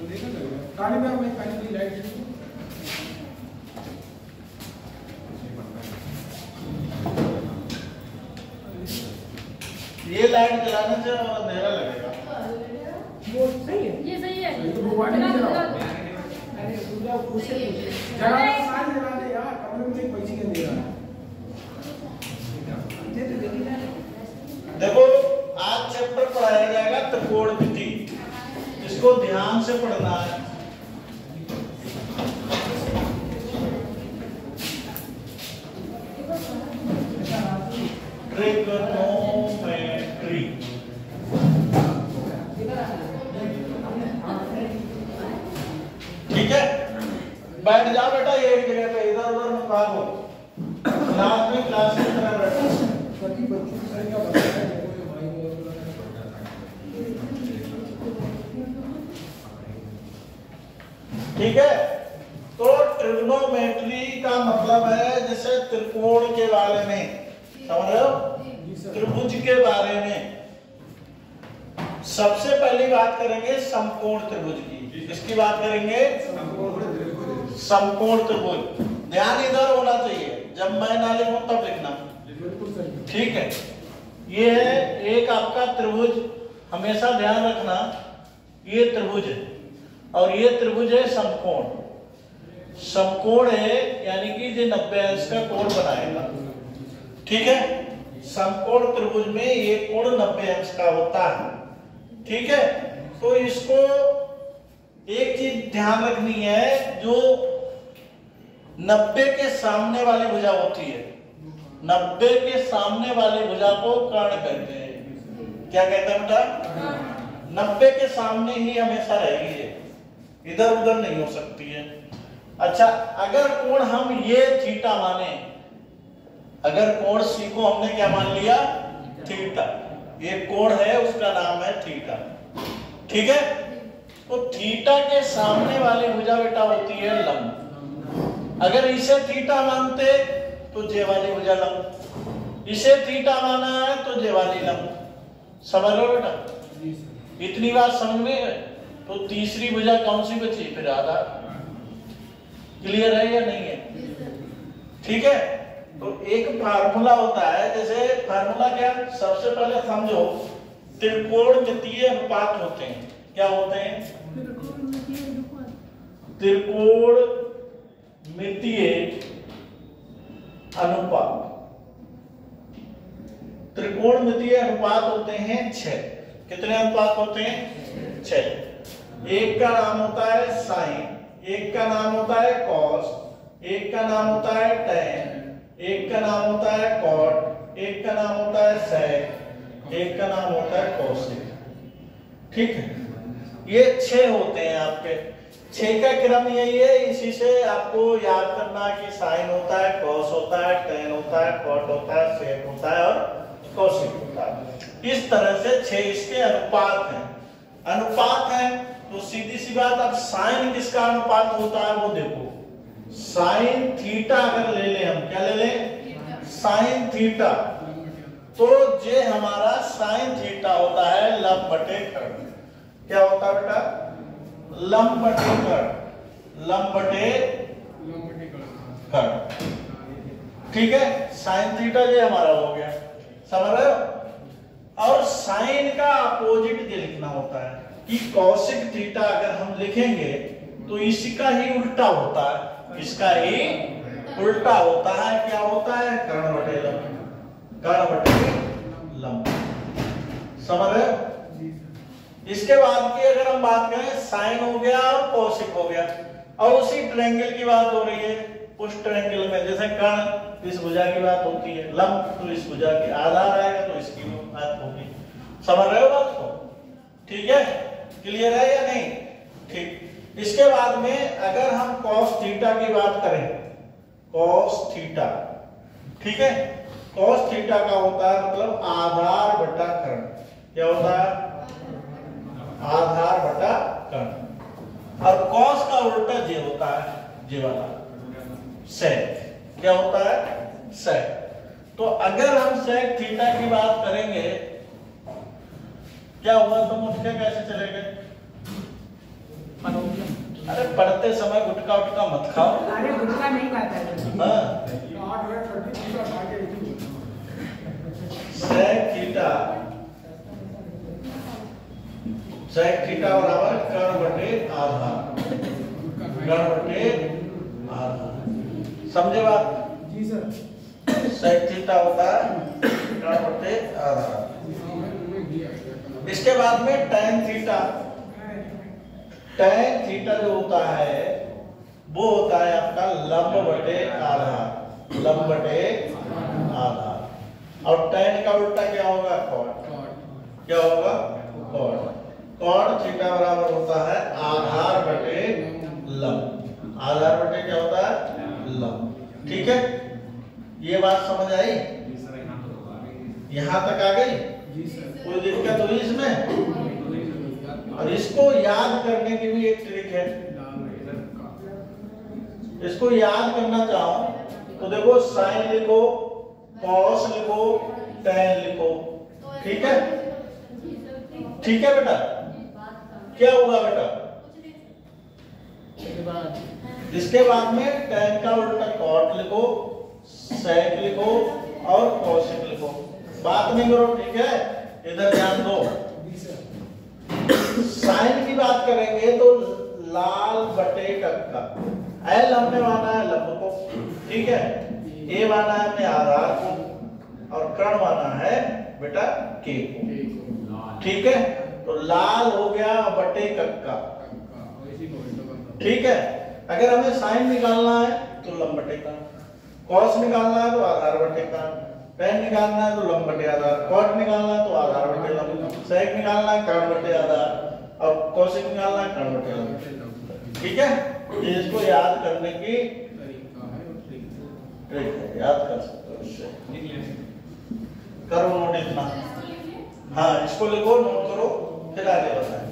काली में काली लाइट ये लाइट जलाने से अंधेरा लगेगा। वो सही है, ये सही है। तो वो वाली नहीं जलाओ। अरे पूरा उसे जला सारे जला दे यार, कमरे में एक पैसे के अंधेरा है। देखो आज चैप्टर पढ़ाया जाएगा त्रिकोणमिति, इसको ध्यान से पढ़ना है। ट्रिग्नोमेट्री, ठीक है। बैठ जाओ बेटा एक जगह पे, इधर उधर मत भागो। क्लास में क्लास की तरह बैठो। सभी बच्चों की संख्या बताया है। ठीक है, तो ट्रिग्नोमेट्री का मतलब है जैसे त्रिकोण के बारे में, समझ रहे हो, त्रिभुज के बारे में। सबसे पहली बात करेंगे समकोण त्रिभुज की। किसकी बात करेंगे? समकोण त्रिभुज। ध्यान इधर होना चाहिए, जब मैं ना लिखूं तब लिखना, ठीक है। ये है एक आपका त्रिभुज, हमेशा ध्यान रखना ये त्रिभुज है और ये त्रिभुज है समकोण। समकोण है यानी कि ये 90 अंश का कोण बनाएगा, ठीक है। समकोण त्रिभुज में ये कोण 90 अंश का होता है, ठीक है। तो इसको एक चीज ध्यान रखनी है, जो 90 के सामने वाली भुजा होती है, 90 के सामने वाली भुजा को कर्ण कहते हैं। क्या कहते हैं बेटा? 90 के सामने ही हमेशा रहेगी, इधर उधर नहीं हो सकती है। अच्छा, अगर कोण हम ये थीटा माने, अगर कोण सी को हमने क्या मान लिया? थीटा। ये कोण है उसका नाम है थीटा, ठीक है। तो थीटा के सामने वाली भुजा बेटा होती है लंब। अगर इसे थीटा मानते तो जे वाली भुजा लंब, इसे थीटा माना है तो जे वाली लंब। समझ लो बेटा, इतनी बात समझ में है। तो तीसरी भुजा कौन सी बची? फिर आधार। क्लियर है या नहीं है? ठीक है। तो एक फार्मूला होता है, जैसे फार्मूला क्या, सबसे पहले समझो त्रिकोणमितीय अनुपात होते हैं। क्या होते हैं? त्रिकोणमितीय अनुपात। त्रिकोणमितीय अनुपात होते हैं 6। कितने अनुपात होते हैं? 6। एक का नाम होता है साइन, एक का नाम होता है कॉस, एक का नाम होता है टेन, एक का नाम होता है कॉट, एक का नाम होता है सेक, एक का नाम होता है कोसेक, ठीक है। ये 6 होते हैं आपके। 6 का क्रम यही है, इसी से आपको याद करना कि साइन होता है, कॉस होता है, टेन होता है, कॉट होता है, सेक होता है और कोसेक होता है। इस तरह से 6 इसके अनुपात हैं। अनुपात है तो सीधी सी बात, अब साइन किसका अनुपात होता है वो देखो। साइन थीटा अगर ले लें हम, क्या ले लें? Sine theta. तो जे हमारा साइन थीटा होता है लंब बटे कर्ण। क्या होता है बेटा? लंब बटे कर्ण, लंब बटे कर्ण, ठीक है। साइन थीटा ये हमारा हो गया, समझ रहे हो। और साइन का अपोजिट ये लिखना होता है कि कौशिक थीटा अगर हम लिखेंगे तो इसका ही उल्टा होता है, इसका ही उल्टा होता है। क्या होता है? कर्ण बटे लंब, कर्ण बटे लंब। समझ रहे हो? इसके बाद की अगर हम बात करें, साइन हो गया और कौशिक हो गया, और उसी ट्रायंगल की बात हो रही है। उस ट्रायंगल में जैसे कर्ण इस भुजा की बात होती है, लंब तो इस भुजा की, आधार आएगा तो इसकी बात होगी। समझ रहे हो बात को? ठीक है, क्लियर है या नहीं? ठीक। इसके बाद में अगर हम cos थीटा की बात करें, cos थीटा, ठीक है। cos थीटा का होता है मतलब आधार बटा कर्ण। क्या होता है? आधार बटा कर्ण। और cos का उल्टा जे होता है, जे वाला सेक। क्या होता है? सेक। तो अगर हम सेक थीटा की बात करेंगे, क्या हुआ? तुम उठ के कैसे चले गए? अरे पढ़ते समय गुटखा उटका मत खाओ। अरे गुटखा नहीं खाता है। हाँ। सेक थीटा बराबर कर्ण बटे आधा, कर्ण बटे आधा। समझे बात? जी सर। सेक थीटा होता है कर्ण बटे आधा। इसके बाद में tan थीटा, tan थीटा जो होता है वो होता है आपका लंब बटे आधा, लंब बटे आधा। और tan का उल्टा क्या होगा? कॉट। क्या होगा? कॉट। कॉट थीटा बराबर होता है आधार बटे लंब। आधार बटे क्या होता है? लंब। ठीक है, ये बात समझ आई? यहाँ तक आ गई? कोई दिक्कत हुई इसमें? और इसको याद करने की भी एक ट्रिक है। इसको याद करना चाहो तो देखो साइन लिखो, कॉस लिखो, tan लिखो। ठीक है? ठीक है बेटा? क्या हुआ बेटा? इसके बाद में tan का उल्टा कॉट लिखो, सेक लिखो और कॉसेक लिखो। बात नहीं करो, ठीक है? इधर ध्यान दो। साइन की बात करेंगे तो लाल बटे कक्का। एल हमने माना है लंब को, ठीक है? ए माना है हमने आधार को और कर्ण माना है बेटा के को। ठीक है? तो लाल हो गया बटे कक्का। ठीक है? अगर हमें साइन निकालना है तो लंब बटे का, कॉस निकालना है तो आधार बटे का, tan निकालना है तो लंब बटे आधार, कॉट निकालना है तो आधार बटे लंब, सेक निकालना है कर्ण बटे आधार और कॉसेक निकालना है कर्ण बटे लंब। ठीक है? ये इसको याद करने की ट्रिक है, याद कर सकते हो इससे। करो नोट इतना। हाँ, इसको लिखो, नोट करो, फिर आगे बताएं।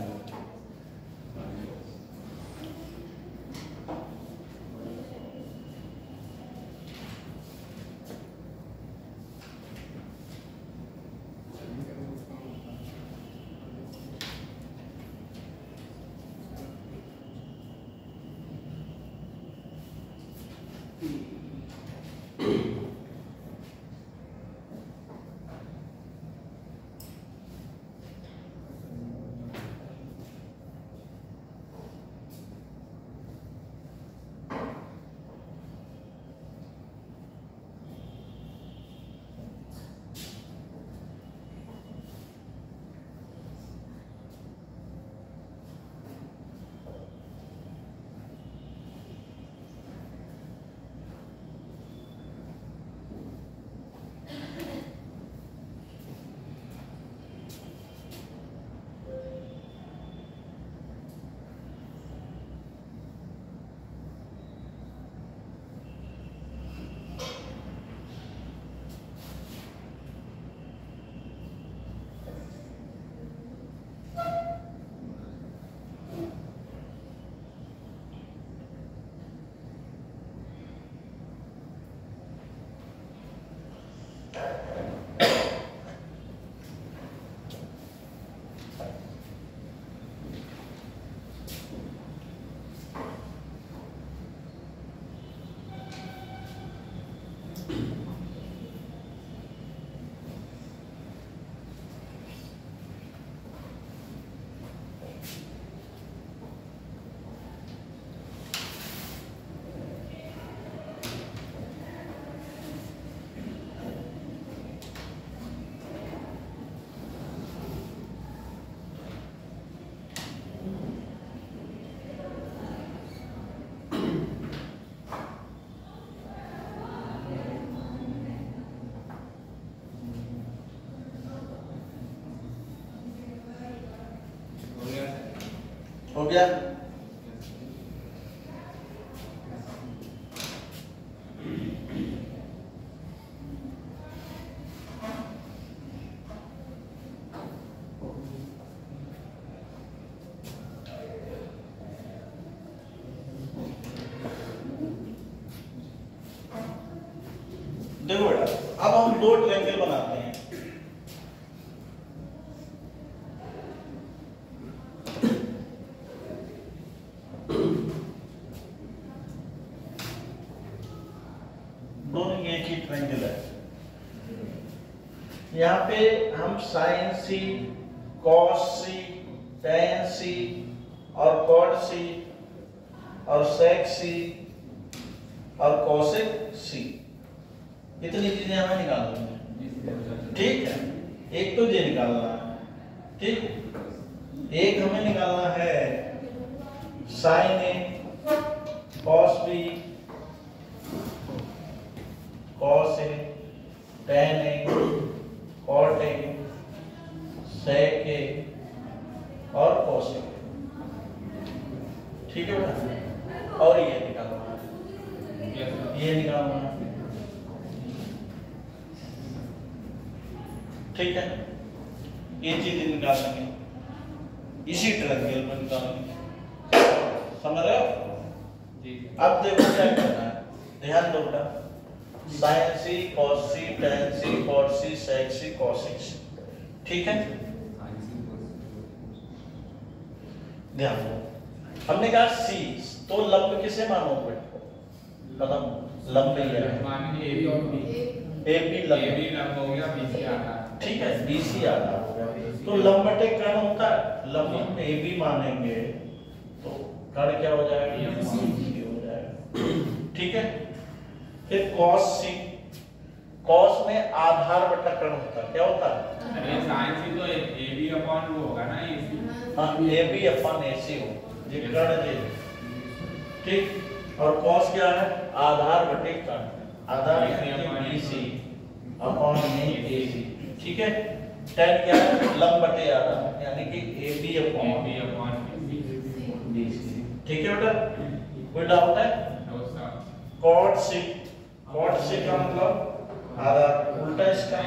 हो गया? देखो बेटा, अब हम दो ट्रायंगल बनाते हैं। ट्रायंगल है। यहाँ पे हम साइन सी, कॉस सी, टेन सी और कॉट सी और सेक सी और कोसेक सी, इतनी चीजें हमें निकालनी है। ठीक है, एक तो ये निकालना है। ठीक, एक हमें निकालना है sine A, cos B, cos A, tan A, cot A, sec A और कोसेक। ठीक है बेटा, और ये निकालना है, ये निकालना है। ठीक है, ये चीज निकाल लेंगे, इसी ट्रायंगल में निकालेंगे। समझ रहे हो? अब देखो क्या करना है, ध्यान दो बेटा। साइन सी, कॉस सी, टेन सी, कॉट सी, सेक सी, कोसेक सी। ठीक है, ध्यान दो। हमने कहा सी, तो लंब किसे मानोगे? मतलब लंब ही है, ए बी लंब हो गया, बीसी आधा। ठीक है, बीसी आधा हो गया, तो लंब बटे कर्ण होता है। लंब हम ए बी मानेंगे तो कर्ण क्या हो जाएगा? बीसी हो जाएगा। ठीक है, फिर कॉस सी, कॉस में आधार बटा कर्ण होता है। क्या होता है? अरे साइन सी तो ए बी अपॉन वो होगा ना, एसी। हाँ, ए बी अपॉन एसी हो, ये कर्ण दे। ठीक, और कॉस क्या है? आधार बटे कर्ण, आधार बीसी अपॉन एसी। ठीक है, टेन क्या है? लंब बटे आधार, यानी कि ए बी अपॉन बीसी। ठीक है बेटा, कोई डाउट है? कॉट सी, कॉट सी का मतलब आधार, उल्टा इसका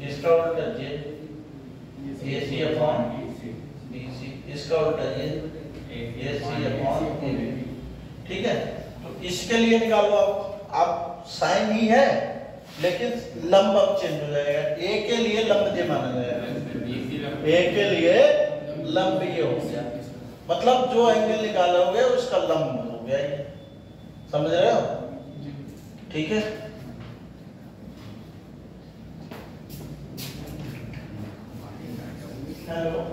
इसका उल्टा जे, एसी अपॉन बीसी, इसका उल्टा जे, एसी अपॉन एबी। ठीक है, तो इसके लिए निकालो आप साइन ही है लेकिन लंब अब चेंज हो जाएगा। ए के लिए लंब जे माना जाएगा, ए के लिए लंब ये हो गया, मतलब जो एंगल निकालोगे उसका लंब हो गया। समझ रहे हो? ठीक है, हेलो।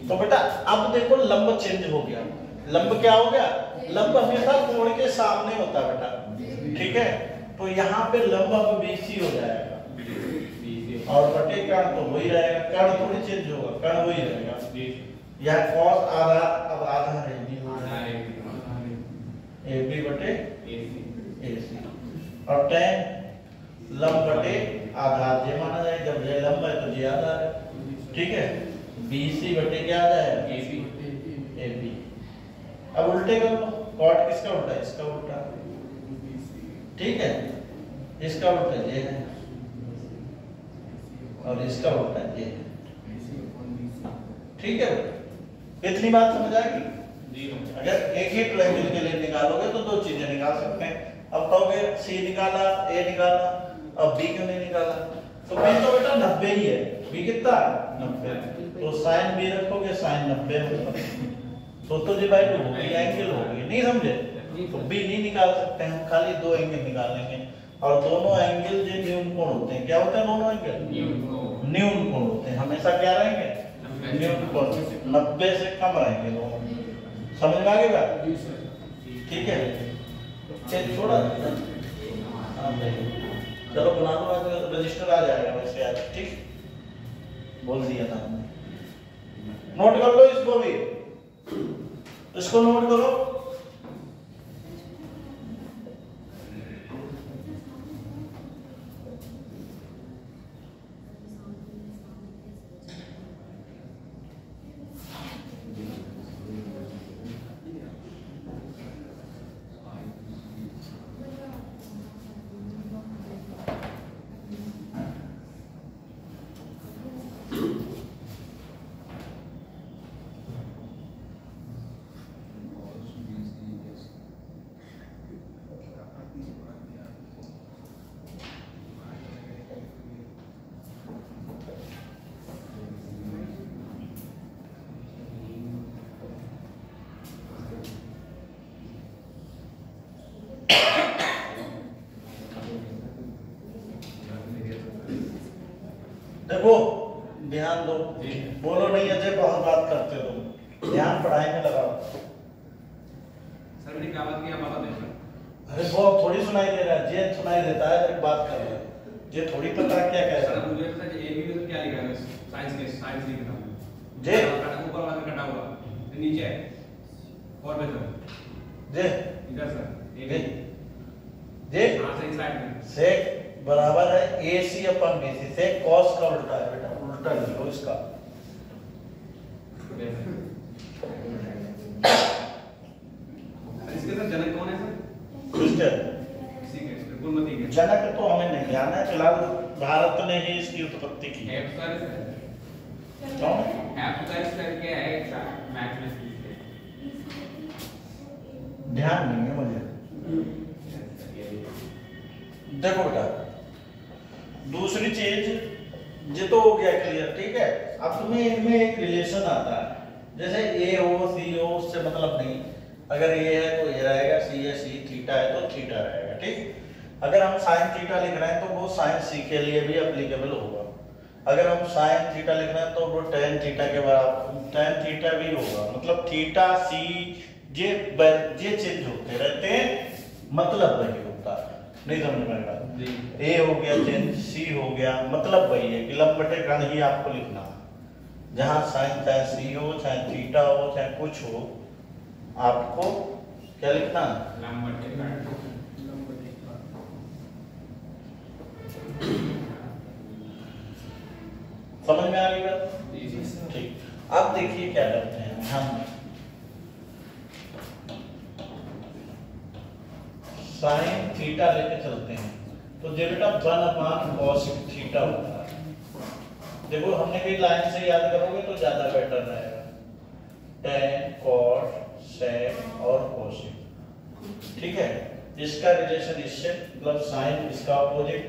तो बेटा अब देखो लंब चेंज हो गया। लंब क्या हो गया? लंब हमेशा कोण के सामने होता है बेटा। ठीक है, तो यहाँ पे लंब अब बीसी हो जाएगा और बटे कर्ण तो वही रहेगा, कर्ण थोड़ी चेंज होगा, कर्ण वही रहेगा। यह cos आधा अब आधा है, ए बी बटे एसी और tan लंब बटे आधार जे माना जाए। जब ये लंब है तो ये आधार है। ठीक है, बीसी बटे क्या आ जाएगा? एबी। अब उल्टे कर लो, कॉट किसका उल्टा है? इसका उल्टा। ठीक है, इसका उल्टा ये है और इसका उल्टा ये है। ठीक है, इतनी बात समझ आएगी? अगर एक ही ट्रायंगल के लिए निकालोगे तो दो चीजें निकाल सकते हैं। अब कहोगे सी निकाला, ए निकाला, अब बी क्यों नहीं निकाला? तो बी तो बेटा 90 ही है। बी कितना? 90। तो साइन बी रखोगे, साइन 90 होगा, तो डिवाइड हो गई, एंगल हो गई। नहीं समझे? तो बी नहीं निकाल सकते हैं, खाली दो एंगल निकाल लेंगे और दोनों एंगल जो न्यून कोण होते हैं। क्या होते हैं दोनों एंगल? न्यून कोण होते हैं। हमेशा क्या रहेंगे? न्यून कोण, 90 से कम रहेंगे दोनों। समझ में आ गई बात? ठीक है, चल छोड़ा, चलो बना लो, रजिस्टर आ जाएगा वैसे आज। ठीक, बोल दिया था हमने, नोट कर लो इसको भी। इसको नोट करो। देखो ध्यान दो, बोलो नहीं अजय बहुत बात करते हो, ध्यान पढ़ाई में लगाओ। सर मैंने क्या बात किया बाबा देखो। अरे वो थोड़ी सुनाई दे रहा है, जे सुनाई देता है जब बात कर रहे हैं, जे थोड़ी पता क्या कह रहा है। मुझे पता है ए बी में क्या लिखा है, साइंस के साइंस लिखा है जे ऊपर वाला कटा हुआ नीचे है और बेहतर जे इधर सर जे जे हां सही साइड में सेक बराबर है AC अपन BC से cos का उल्टा है बेटा, उल्टा लिखो इसका। इसके साथ जनक कौन है सर? क्रिस्टल ठीक है बिल्कुल मत ही जनक तो हमें नहीं जाना है, फिलहाल भारत ने ही इसकी उत्पत्ति की है। एफ सर कौन एफ सर क्या है मैथ में ध्यान नहीं है मुझे। देखो बेटा दूसरी चीज ये तो हो गया क्लियर, ठीक है। अब तुम्हें इनमें एक रिलेशन आता है, जैसे ए हो सी हो उससे मतलब नहीं, अगर ए है तो ए रहेगा, सी है सी, थीटा है तो थीटा रहेगा, ठीक। अगर हम साइन थीटा लिख रहे हैं तो वो साइन सी के लिए भी एप्लीकेबल होगा। अगर हम साइन थीटा लिख रहे हैं तो वो टेन थीटा के बराबर टेन थीटा भी होगा। मतलब थीटा सी ये चेंज होते रहते हैं, मतलब वही होता है। नहीं समझ में आएगा, ए हो गया चेंज, सी हो गया, मतलब वही है कि लंब बटे गण ही आपको लिखना है। जहां साइन चाहे सी हो चाहे थीटा हो चाहे कुछ हो, आपको क्या लिखना है? लंब बटे गण। समझ में आ गई बात? जी ठीक। अब देखिए क्या करते हैं हम, साइन थीटा लेके चलते हैं तो जो बेटा 1/cos थीटा होता है। देखो हमने कई लाइन से याद करोगे तो ज्यादा बेटर रहेगा। tan cot sec और cos, ठीक है। इसका रिलेशन इससे मतलब साइन इसका अपोजिट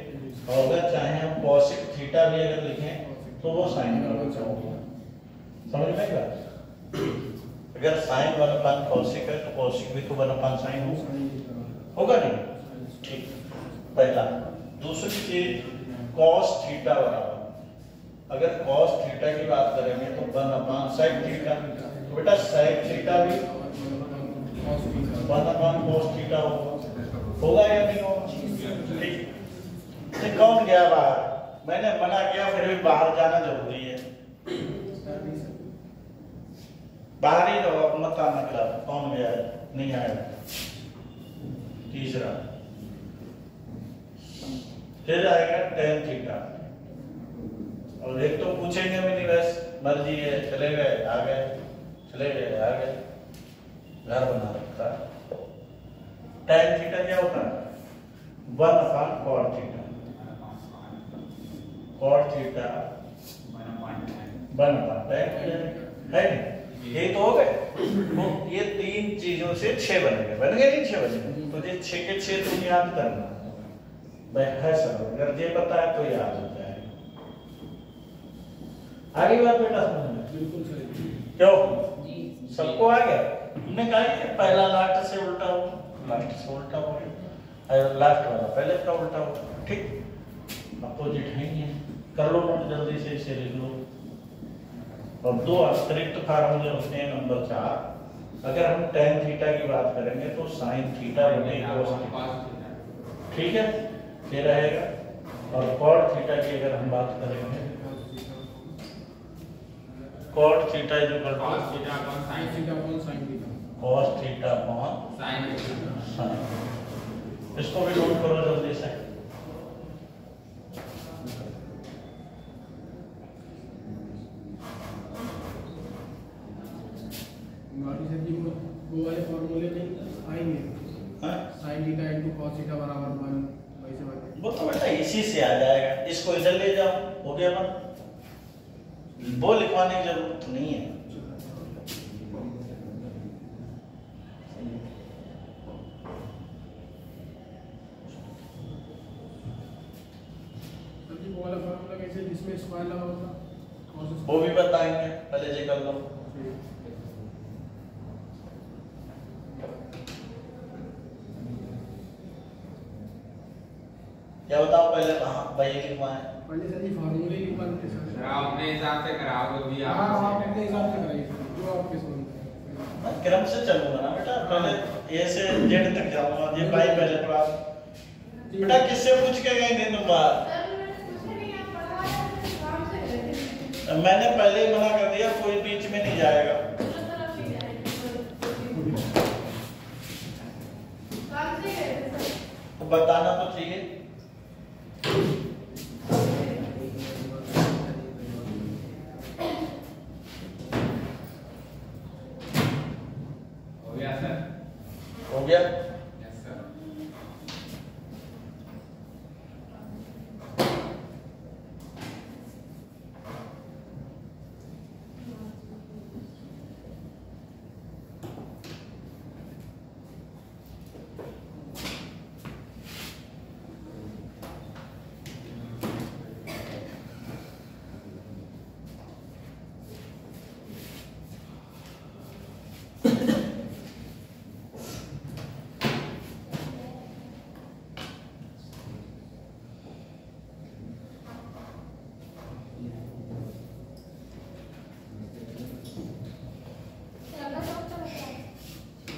होगा, चाहे हम cos थीटा भी अगर लिखें तो वो साइन का होगा। समझ में आएगा? अगर साइन 1/cos है तो cos भी तो 1/sin होगा नहीं, ठीक। पहला। दूसरी चीज cos थीटा बराबर, अगर cos थीटा की बात करेंगे तो 1/sec थीटा, तो बेटा sec थीटा भी 1/cos थीटा होगा या नहीं होगा? ठीक। तो कौन गया बाहर? मैंने मना किया, फिर भी बाहर जाना जरूरी है। बाहर ही रहो, मत आना क्लास। कौन गया? नहीं आया। तीसरा फिर आएगा tan थीटा, और एक तो पूछेंगे भी नहीं, बस मर्जी है, चले गए आ गए, चले गए आ गए, घर बना रखा। tan थीटा क्या होता है? 1/cot theta, cot theta 1/tan है नहीं? ये तो हो गए। तो ये तीन चीजों से 6 बन गए नहीं 6 बन गए। तो ये 6 के 6 तुम याद करना भाई है सर, अगर ये पता है तो याद हो जाएगा। आगे बात बेटा समझ में? बिल्कुल सही। क्यों सबको आ गया? हमने कहा कि पहला लास्ट से उल्टा हो, लास्ट से उल्टा हो, लास्ट वाला पहले का उल्टा हो, ठीक। अपोजिट है ही है, कर लो नोट जल्दी से, इसे लिख लो। और दो अतिरिक्त फार्मूले होते हैं। नंबर 4, अगर हम tan थीटा की बात करेंगे तो sin थीटा बटे cos थीटा, ठीक है, ये रहेगा। और cot थीटा की अगर हम बात करेंगे, cot थीटा जो cos theta upon sin theta. cos theta upon sine sine. इसको भी नोट करो जल्दी से। वो वाले फॉर्मूले नहीं आएंगे। sin theta into cos theta बराबर 1 वैसे बात। वो तो बेटा इसी से आ जाएगा, इसको इधर ले जाओ, हो गया ना। वो लिखवाने की जरूरत नहीं है। वो वाला फॉर्मूला कैसे जिसमें स्क्वायर लगा होगा वो भी बताएंगे, पहले ये कर लो। क्या बताओ पहले, कहाँ भाई लिखवाएं? पहले सर ये फॉर्मूले लिखवा देते सर। अपने हिसाब से कराओ जो भी आप। हाँ आप अपने हिसाब से कराइए जो आपके समझ में आए। मैं क्रम से चलूंगा ना बेटा, पहले ए से जेड तक जाऊंगा। ये भाई पहले पढ़ा बेटा, किससे पूछ के गए दिन बार? मैंने पहले ही मना कर दिया, कोई बीच में नहीं जाएगा। तो बताना तो चाहिए। हो गया सर? हो गया? Yes sir.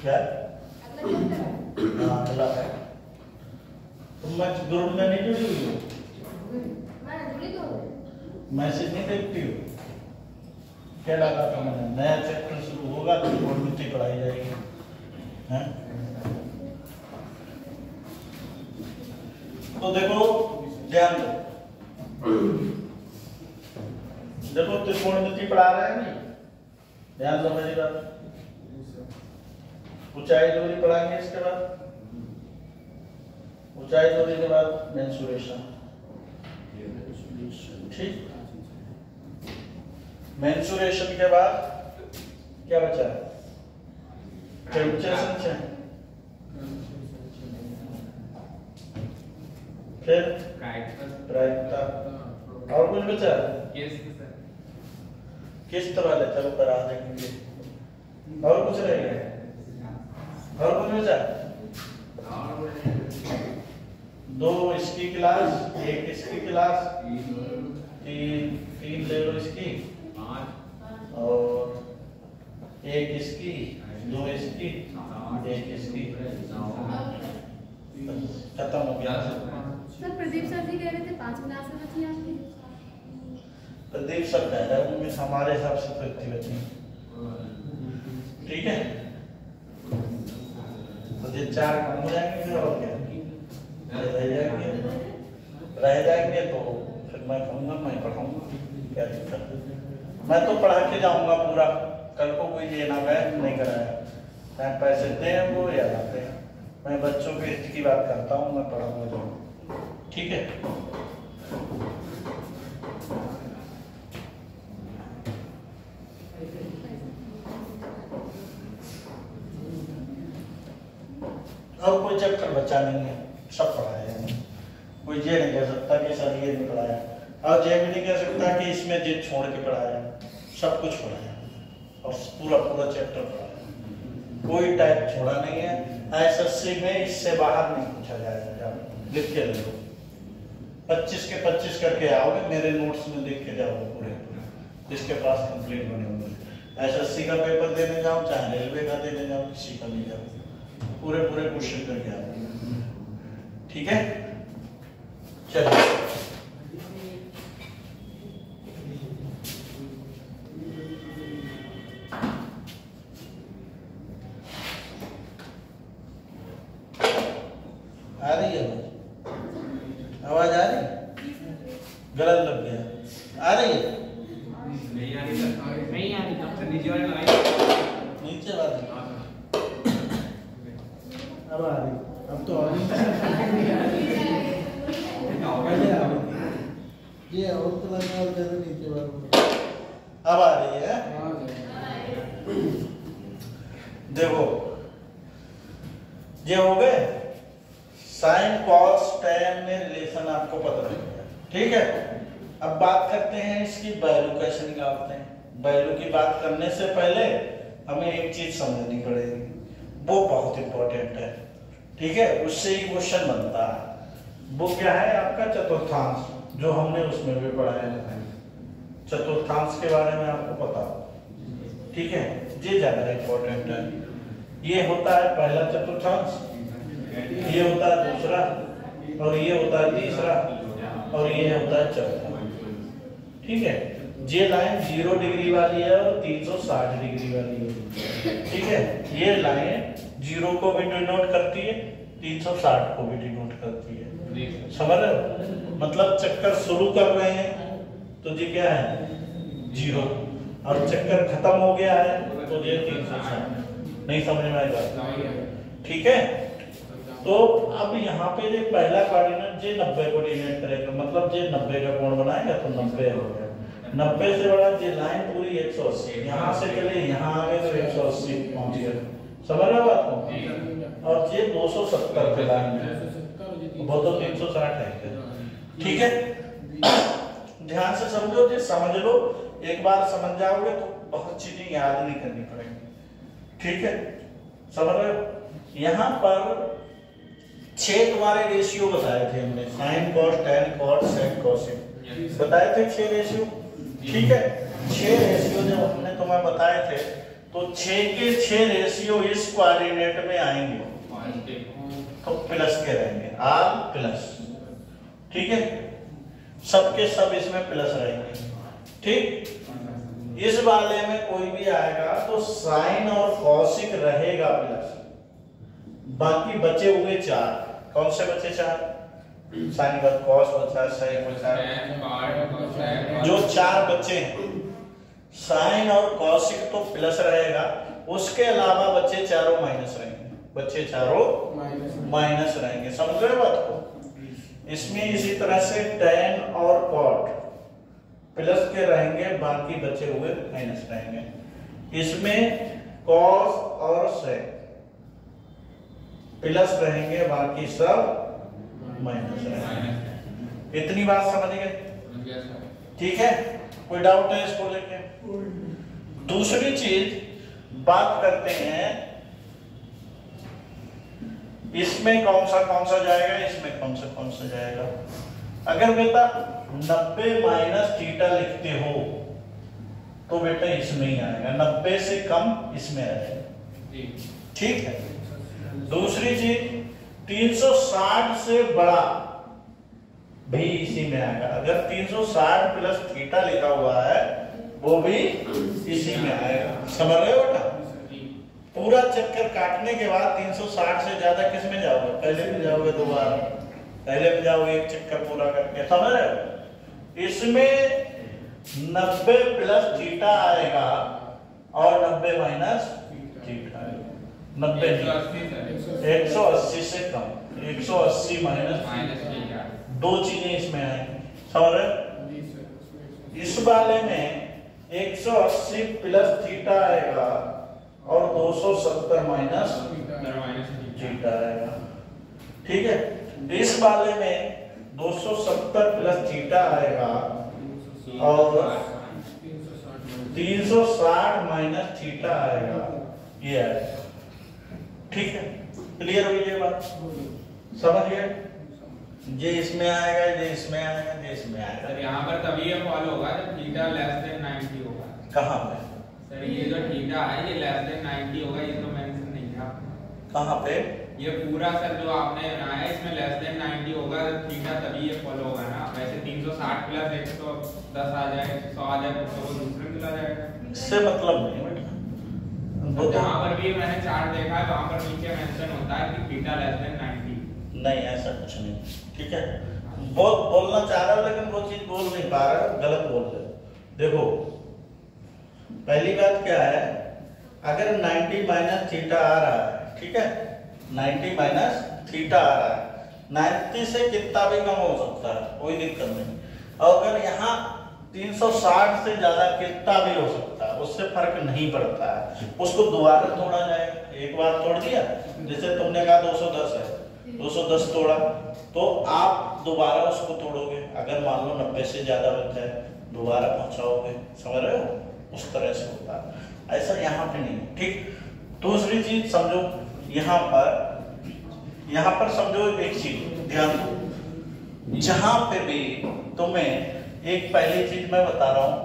क्या? हाँ अगला है। तुम मैं ग्रुप में नहीं जुड़ी हुई हो? मैसेज नहीं देखती हो? क्या लगा था मैंने, नया चैप्टर शुरू होगा तो प्रवृत्ति पढ़ाई जाएगी, हैं? तो देखो ध्यान दो, देखो त्रिकोणमिति पढ़ा रहे हैं नहीं, ध्यान दो मेरी बात। ऊंचाई दूरी पढ़ाएंगे, इसके बाद ऊंचाई दूरी के बाद मेंसुरेशन। ठीक, मेंसुरेशन के बाद क्या बचा है? कैलकुलेशन है, फिर प्रायिकता, और कुछ बचा है? किस्त वाले चलो करा देंगे, और कुछ रह गया? और कुछ बचा? दो इसकी क्लास, एक इसकी क्लास, तीन ले लो इसकी, और एक इसकी, दो इसकी, एक इसकी, खत्म हो गया। सर प्रदीप सर जी कह रहे थे 5 क्लास में बची आपकी। प्रदीप सर कह रहे हैं उनमें हमारे हिसाब से तो इतनी बची। ठीक है, तो ये 4 कम हो जाएंगे फिर, और क्या रह जाएंगे तो फिर मैं कहूँगा मैं पढ़ाऊँगा, क्या दिक्कत। मैं तो पढ़ा के जाऊँगा पूरा, कल को कोई ये ना कहे नहीं कराया, चाहे पैसे दें वो या ना दें। मैं बच्चों के हित की बात करता हूँ, मैं पढ़ाऊँगा जाऊँगा। ठीक है, और कोई चैप्टर बचा नहीं है, सब पढ़ाया है। कोई ये नहीं कह सकता कि सर ये नहीं पढ़ाया, और ये भी नहीं कह सकता कि इसमें जिद छोड़ के पढ़ाया। सब कुछ पढ़ाया और पूरा चैप्टर पढ़ाया, कोई टाइप छोड़ा नहीं है। एसएससी में इससे बाहर नहीं पूछा जाएगा, लिख के ले लो। 25 के 25 करके आओगे, मेरे नोट्स में देख के जाओगे पूरे, जिसके पास कंप्लीट बने होंगे। एसएससी का पेपर देने जाओ, चाहे रेलवे का देने जाओ, किसी का नहीं जाओ, पूरे क्वेश्चन करके आओ। ठीक है, चलिए। रही है? नहीं आ रही सर, नहीं आ रही था। नीचे वाले लाइन नीचे वाली अब आ रही, अब तो और नहीं आ रही। पहले आ रही थी। ये और तो लगा और जरा नीचे वाला अब आ रही है। देखो ये हो गए साइन कॉस टैन में रिलेशन आपको पता लग गया, ठीक है। अब बात करते हैं इसकी वैल्यू कैसे निकालते हैं। वैल्यू की बात करने से पहले हमें एक चीज समझनी पड़ेगी, वो बहुत इंपॉर्टेंट है, ठीक है। उससे ही क्वेश्चन बनता है। वो क्या है आपका चतुर्थांश, जो हमने उसमें भी पढ़ाया है। चतुर्थांश के बारे में आपको पता, ठीक है, ये ज्यादा इंपॉर्टेंट है। ये होता है पहला चतुर्थांश, ये होता है दूसरा, और ये होता है तीसरा, और ये होता है चौथा, ठीक है। ये लाइन 0 डिग्री वाली है और 360 डिग्री वाली है, ठीक है। ये लाइन 0 को भी डिनोट करती है, 360 को भी डिनोट करती है, समझ रहे हो। मतलब चक्कर शुरू कर रहे हैं तो ये क्या है 0, और चक्कर खत्म हो गया है तो ये 360। नहीं समझ में आएगा, ठीक है। तो अब यहाँ पे जो पहला कोऑर्डिनेट जे 90 को डिनोट करेगा, मतलब जे 90 का कोण बनाएगा तो 90 हो गया। 90 से बड़ा ये लाइन पूरी 180, यहाँ से चले यहाँ आ गए तो 180 पहुंच गए, समझ रहे हो बात को। और ये 270 पे लाइन है, वो तो 360 है, ठीक है। ध्यान से समझो, ये समझ लो, एक बार समझ जाओगे तो बहुत चीजें याद नहीं करनी पड़ेगी, ठीक है। समझ रहे हो। यहाँ पर 6 तुम्हारे रेशियो बताए थे हमने, sine cos tan cot sec cosec बताए थे 6 रेशियो, ठीक है। 6 रेशियो जब हमने तुम्हें बताए थे तो 6 के 6 रेशियो इस कोऑर्डिनेट में आएंगे तो प्लस के रहेंगे, आर प्लस, ठीक है। सबके सब इसमें प्लस रहेंगे, ठीक। इस वाले में कोई भी आएगा तो साइन और कॉसिक रहेगा प्लस, बाकी बचे हुए 4, कौन से बचे 4? साइन का कॉस बचा, सेक बचा, जो 4 बचे हैं साइन और कॉसिक तो प्लस रहेगा, उसके अलावा बचे चारों माइनस रहेंगे, बचे चारों माइनस रहेंगे, समझ रहे हो बात को। इसमें इसी तरह से टैन और कॉट प्लस के रहेंगे, बाकी बचे हुए माइनस रहेंगे। इसमें कॉस और सेक प्लस रहेंगे, बाकी सब माइनस रहेंगे। इतनी बात समझ गए, ठीक है। कोई डाउट है इसको लेके? दूसरी चीज बात करते हैं, इसमें कौन सा जाएगा, इसमें कौन सा जाएगा। अगर बेटा 90 माइनस थीटा लिखते हो तो बेटा इसमें ही आएगा, 90 से कम इसमें आएगा, ठीक है। दूसरी चीज 360 से बड़ा भी इसी में आएगा, अगर 360 प्लस थीटा लिखा हुआ है वो भी इसी में आएगा, समझ रहे हो बेटा। पूरा चक्कर काटने के बाद 360 से ज्यादा किस में जाओगे, पहले में जाओगे, दोबारा पहले में जाओगे, एक चक्कर पूरा करके, समझ रहे हो। इसमें 90 प्लस थीटा आएगा और 90 माइनस थीटा आएगा, 90 180 से कम, 180 माइनस, दो चीजें इसमें आएंगी, समझ रहे। इस वाले में 180 प्लस थीटा आएगा और 270 माइनस थीटा आएगा, ठीक है। इस वाले में 270 प्लस थीटा आएगा और 360 माइनस थीटा आएगा, ये आएगा, ठीक है। क्लियर हुई ये बात, समझ गए। ये इसमें आएगा, ये इसमें आएगा, ये इसमें आएगा। सर यहाँ पर तभी ये फॉलो होगा जब थीटा लेस देन 90 होगा। कहाँ पे सर ये जो थीटा है ये लेस देन 90 होगा, ये तो मेंशन नहीं था। कहाँ पे? ये पूरा सर जो आपने बनाया है इसमें लेस देन 90 होगा, थीटा तभी ये फॉलो होगा ना। वैसे 360 प्लस 110 आ जाए, 100 आ जाए तो वो दूसरे में चला जाएगा, इससे मतलब नहीं बेटा। जहाँ पर भी मैंने चार्ट देखा है वहाँ पर नीचे मेंशन होता है कि थीटा लेस देन 90। नहीं ऐसा कुछ नहीं, ठीक है। बहुत बोलना चाह रहा हूँ लेकिन वो चीज बोल नहीं पा रहा, गलत बोल रहे। देखो पहली बात क्या है, अगर 90 माइनस थीटा आ रहा है, ठीक है, 90 माइनस थीटा आ रहा है, 90 से कितना भी कम हो सकता है, कोई दिक्कत नहीं। और अगर यहाँ 360 से ज्यादा कितना भी हो सकता है, उससे फर्क नहीं पड़ता है, उसको दोबारा तोड़ा जाएगा। एक बार तोड़ दिया, जैसे तुमने कहा 210 है, 210 तोड़ा, तो आप दोबारा उसको तोड़ोगे, अगर मान लो 90 से ज्यादा बच जाए दोबारा पहुंचाओगे, समझ रहे हो, उस तरह से होता है। ऐसा यहाँ पे नहीं, ठीक। दूसरी चीज समझो, यहाँ पर समझो एक चीज ध्यान दो, जहां पे भी तुम्हें एक पहली चीज मैं बता रहा हूं,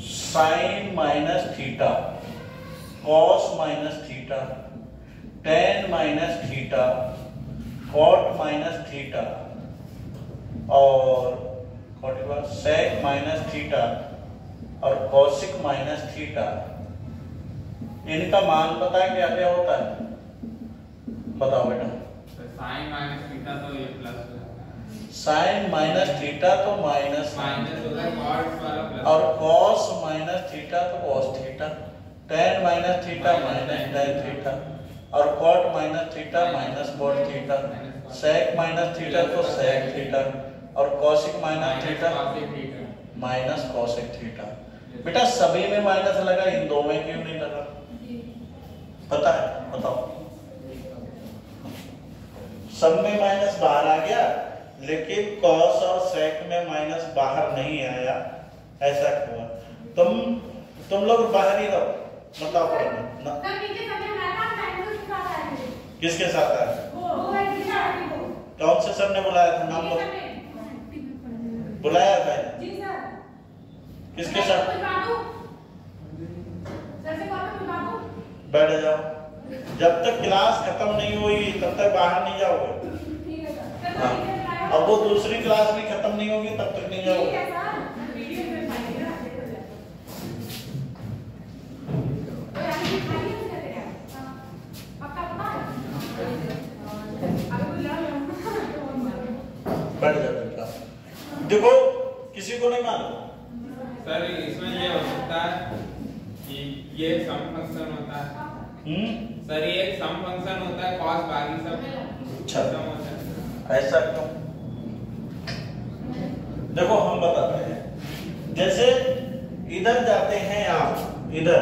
sine minus theta, cos minus theta, tan minus theta, cot minus theta और सेक माइनस थीटा और कॉसिक माइनस थीटा, इनका मान पता है क्या क्या होता है? बताओ बेटा। साइन माइनस थीटा तो ये प्लस होता है, साइन माइनस थीटा तो माइनस होता है, कॉस वाला प्लस, और कॉस माइनस थीटा तो cos theta, tan minus theta minus tan theta और cot minus theta minus cot theta, sec minus theta तो सेक थीटा और cosec minus theta minus cosec theta. बेटा सभी में माइनस लगा, इन दो में क्यों नहीं लगा? पता है? बताओ। सब में माइनस बाहर आ गया, लेकिन कॉस और सेक में माइनस बाहर नहीं आया, ऐसा क्यों? तुम लोग बाहर ही रहो, बताओ पढ़ो। किसके साथ है? कौन से सर ने बुलाया था? नाम लो। बुलाया था? किसके साथ? बैठ जाओ, जब तक क्लास खत्म नहीं हुई तब तक बाहर नहीं जाओगे। हाँ। अब वो दूसरी क्लास भी खत्म नहीं होगी तब तक नहीं जाओगे। बैठ जाओ। देखो किसी को नहीं मालूम सर, इसमें ये हो सकता है कि ये सम फंक्शन होता है। सर ये एक सम फंक्शन होता है, कॉस बाकी सब खत्म होता है। ऐसा क्यों? देखो हम बताते हैं, जैसे इधर जाते हैं आप, इधर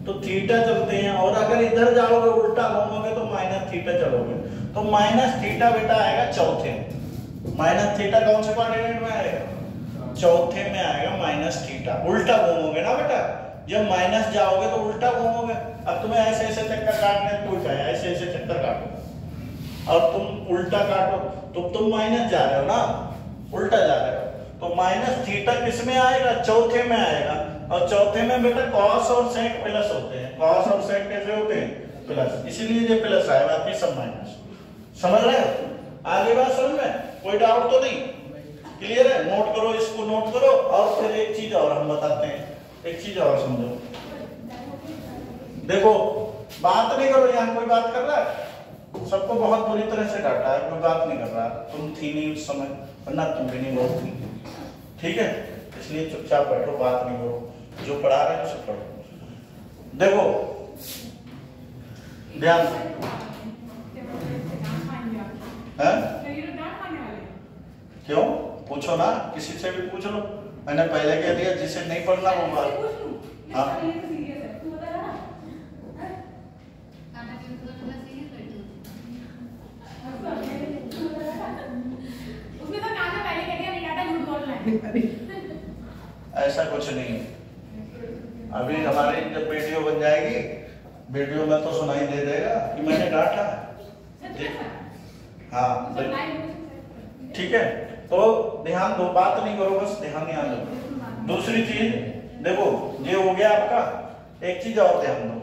तो थीटा चलते हैं, और अगर इधर जाओगे उल्टा घूमोगे तो माइनस थीटा चलोगे, तो माइनस थीटा बेटा आएगा चौथे। माइनस थीटा कौन से क्वाड्रेंट में आएगा? चौथे में आएगा माइनस थीटा। उल्टा घूमोगे ना बेटा, जब माइनस जाओगे तो उल्टा घूमोगे। अब तुम्हें ऐसे ऐसे चक्कर काटने को क्या है, ऐसे ऐसे चक्कर काटो और तुम उल्टा काटो तो तुम माइनस जा रहे हो ना, उल्टा जा रहे हो, तो माइनस थीटा किस में आएगा? चौथे में आएगा। और चौथे में बेटा कॉस और सेक प्लस होते हैं। कॉस और सेक कैसे होते हैं? प्लस, इसीलिए ये प्लस आया, बाकी सब माइनस। समझ रहे हो? आगे बात समझ में कोई डाउट तो नहीं? क्लियर है? नोट करो, इसको नोट करो। और फिर एक चीज और हम बताते हैं, एक चीज और समझो। देखो बात नहीं करो, यहाँ कोई बात कर रहा है? सबको बहुत बुरी तरह से डांटा है, कोई बात नहीं कर रहा। तुम थी नहीं उस समय, वरना तुम भी नहीं बोलती, ठीक है? इसलिए चुपचाप बैठो, बात नहीं करो, जो पढ़ा रहे हैं उसे पढ़ो। देखो ध्यान है? क्यों? पूछो ना, किसी से भी पूछ लो। मैंने पहले कह दिया, जिसे नहीं पढ़ना वो बात। हाँ ऐसा कुछ नहीं है। अभी हमारी जब वीडियो बन जाएगी, वीडियो में तो सुनाई दे देगा कि मैंने डांटा। हाँ ठीक है, तो ध्यान दो, बात नहीं करो, बस ध्यान दो। दूसरी चीज देखो, ये हो गया आपका। एक चीज और ध्यान दो,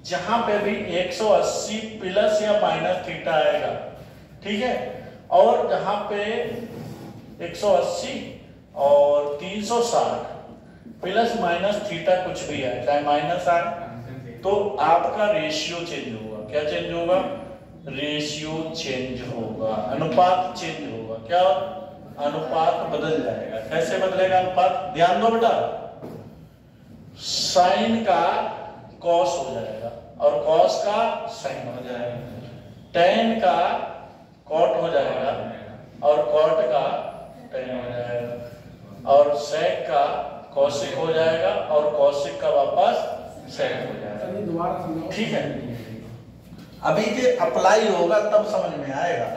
जहां पे भी 180 प्लस या माइनस थीटा आएगा, ठीक है, और जहां पे 180 और 360 प्लस माइनस थीटा कुछ भी आए, चाहे माइनस आए, तो आपका रेशियो चेंज होगा। क्या चेंज होगा? रेशियो चेंज होगा, अनुपात चेंज होगा। क्या? अनुपात बदल जाएगा। कैसे बदलेगा अनुपात? ध्यान दो बेटा, साइन का कॉस हो जाएगा और कॉस का साइन हो जाएगा, टेन का कॉट हो जाएगा और कॉट का टेन हो जाएगा, और सेक का कॉसिक हो जाएगा और कॉसिक का वापस सेक हो जाएगा। ठीक है, अभी के अप्लाई होगा तब समझ में आएगा।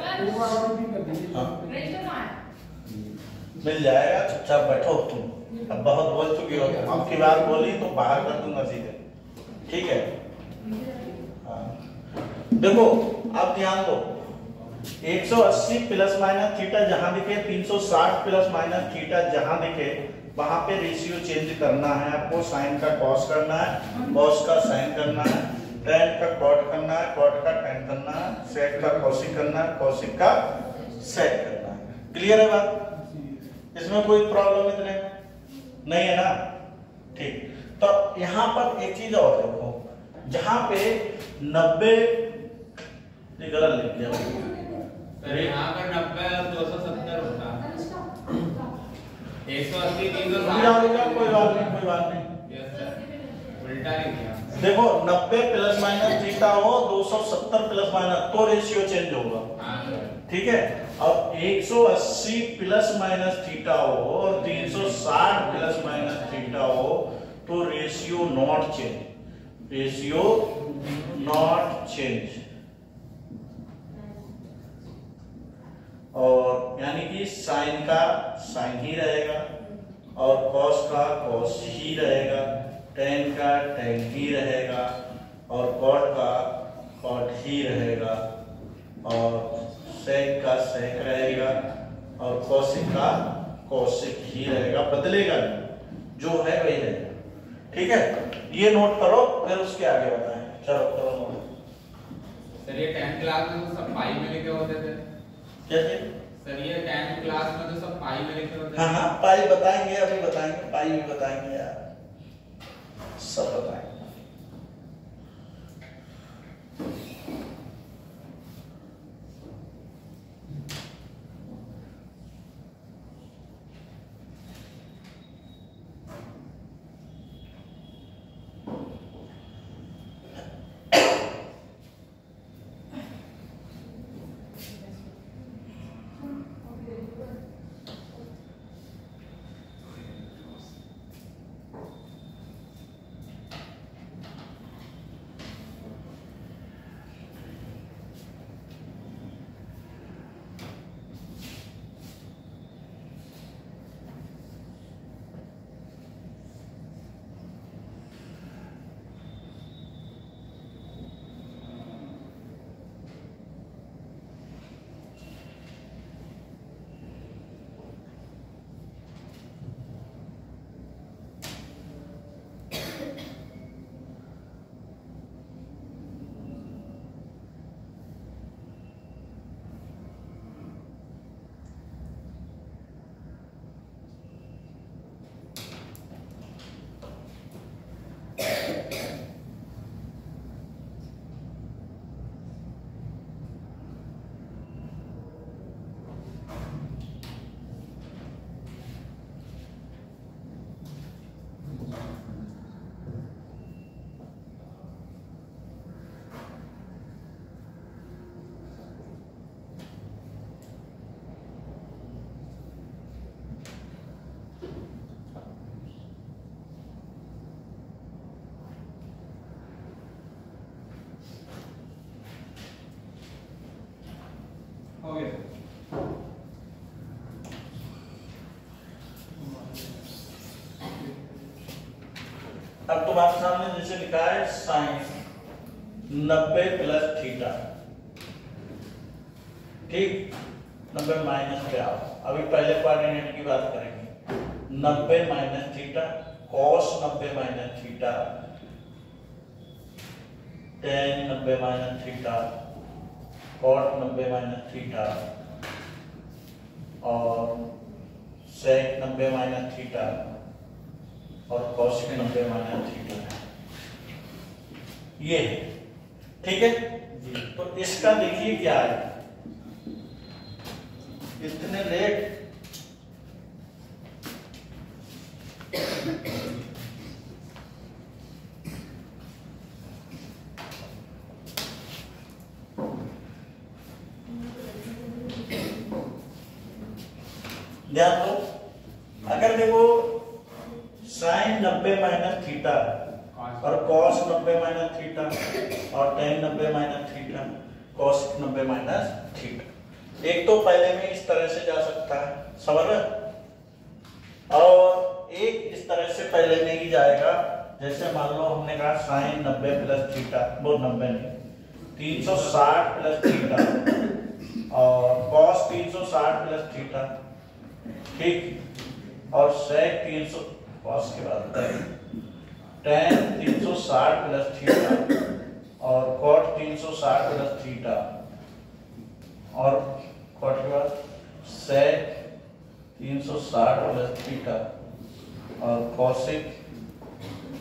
मिल जाएगा, चुपचाप बैठो तुम, अब बहुत बोल चुकी हो तुम, अब की बात बोली तो बाहर कर दूंगा सीधे। ठीक है, हाँ देखो अब ध्यान दो, 180 प्लस माइनस थीटा जहां दिखे, 360 प्लस माइनस थीटा जहां दिखे, वहां पे रेशियो चेंज करना है आपको। साइन का कॉस करना है, कॉस का साइन करना है, टेन का कॉट करना है, कॉट का टेन करना है, सेक का कॉसिक करना है, कॉसिक का सेक करना है। क्लियर है बात? इसमें कोई प्रॉब्लम इतने नहीं है ना? ठीक, तो यहां पर एक चीज और देखो, जहां पे 90 गलत लिख दिया यहाँ पर 90 और 270 होता है, 180 कोई बात नहीं उल्टा लिख दिया। देखो 90 प्लस माइनस थीटा हो, 270 प्लस माइनस, तो रेशियो चेंज होगा। ठीक है, अब 180 प्लस माइनस थीटा हो और 360 प्लस माइनस थीटा हो तो ratio not change, ratio not change. और यानी कि साइन का साइन ही रहेगा और कॉस का कॉस ही रहेगा, टेन का टेन ही रहेगा और कॉट का कॉट ही रहेगा और सेक का सेक रहेगा और कॉसिक का कॉसिक ही रहेगा, बदलेगा नहीं, जो है वही रहेगा। ठीक है, ये नोट करो, फिर उसके आगे बताएं। चलो करो नोट। सर ये 10th क्लास में तो सब पाई में लिखे होते थे। कैसे? सर ये 10th क्लास में तो सब पाई में लिखे होते थे। हाँ हाँ, पाई बताएंगे, अभी बताएंगे, पाई भी बताएंगे यार, सब बताएंगे। हो गया। अब तुम्हारे सामने जैसे लिखा है साइन 90 प्लस थीटा, ठीक, 90 माइनस पे आओ, अभी पहले कोऑर्डिनेट की बात करेंगे। 90 minus theta, cos 90 minus theta, tan 90 minus theta, cot 90 minus theta और सेक 90 माइनस थीटा और कॉसिक 90 माइनस थीटा, ये है। ठीक है, तो इसका देखिए क्या है, इतने लेट ध्यान दो, अगर देखो साइन 90 माइनस थीटा और कॉस 90 माइनस थीटा और ten 90 minus theta, cos 90 minus theta, एक तो पहले में इस तरह से जा सकता है, समझ रहे, और एक इस तरह से पहले में ही जाएगा। जैसे मान लो हमने कहा साइन 90 प्लस थीटा, वो 90 नहीं 360 प्लस थीटा और कॉस 360 प्लस थीटा, ठीक, और सेक 300 कॉस के बाद टेन 360 प्लस थीटा और कॉट 360 प्लस थीटा और कॉट के बाद सेक 360 प्लस थीटा और कॉसेक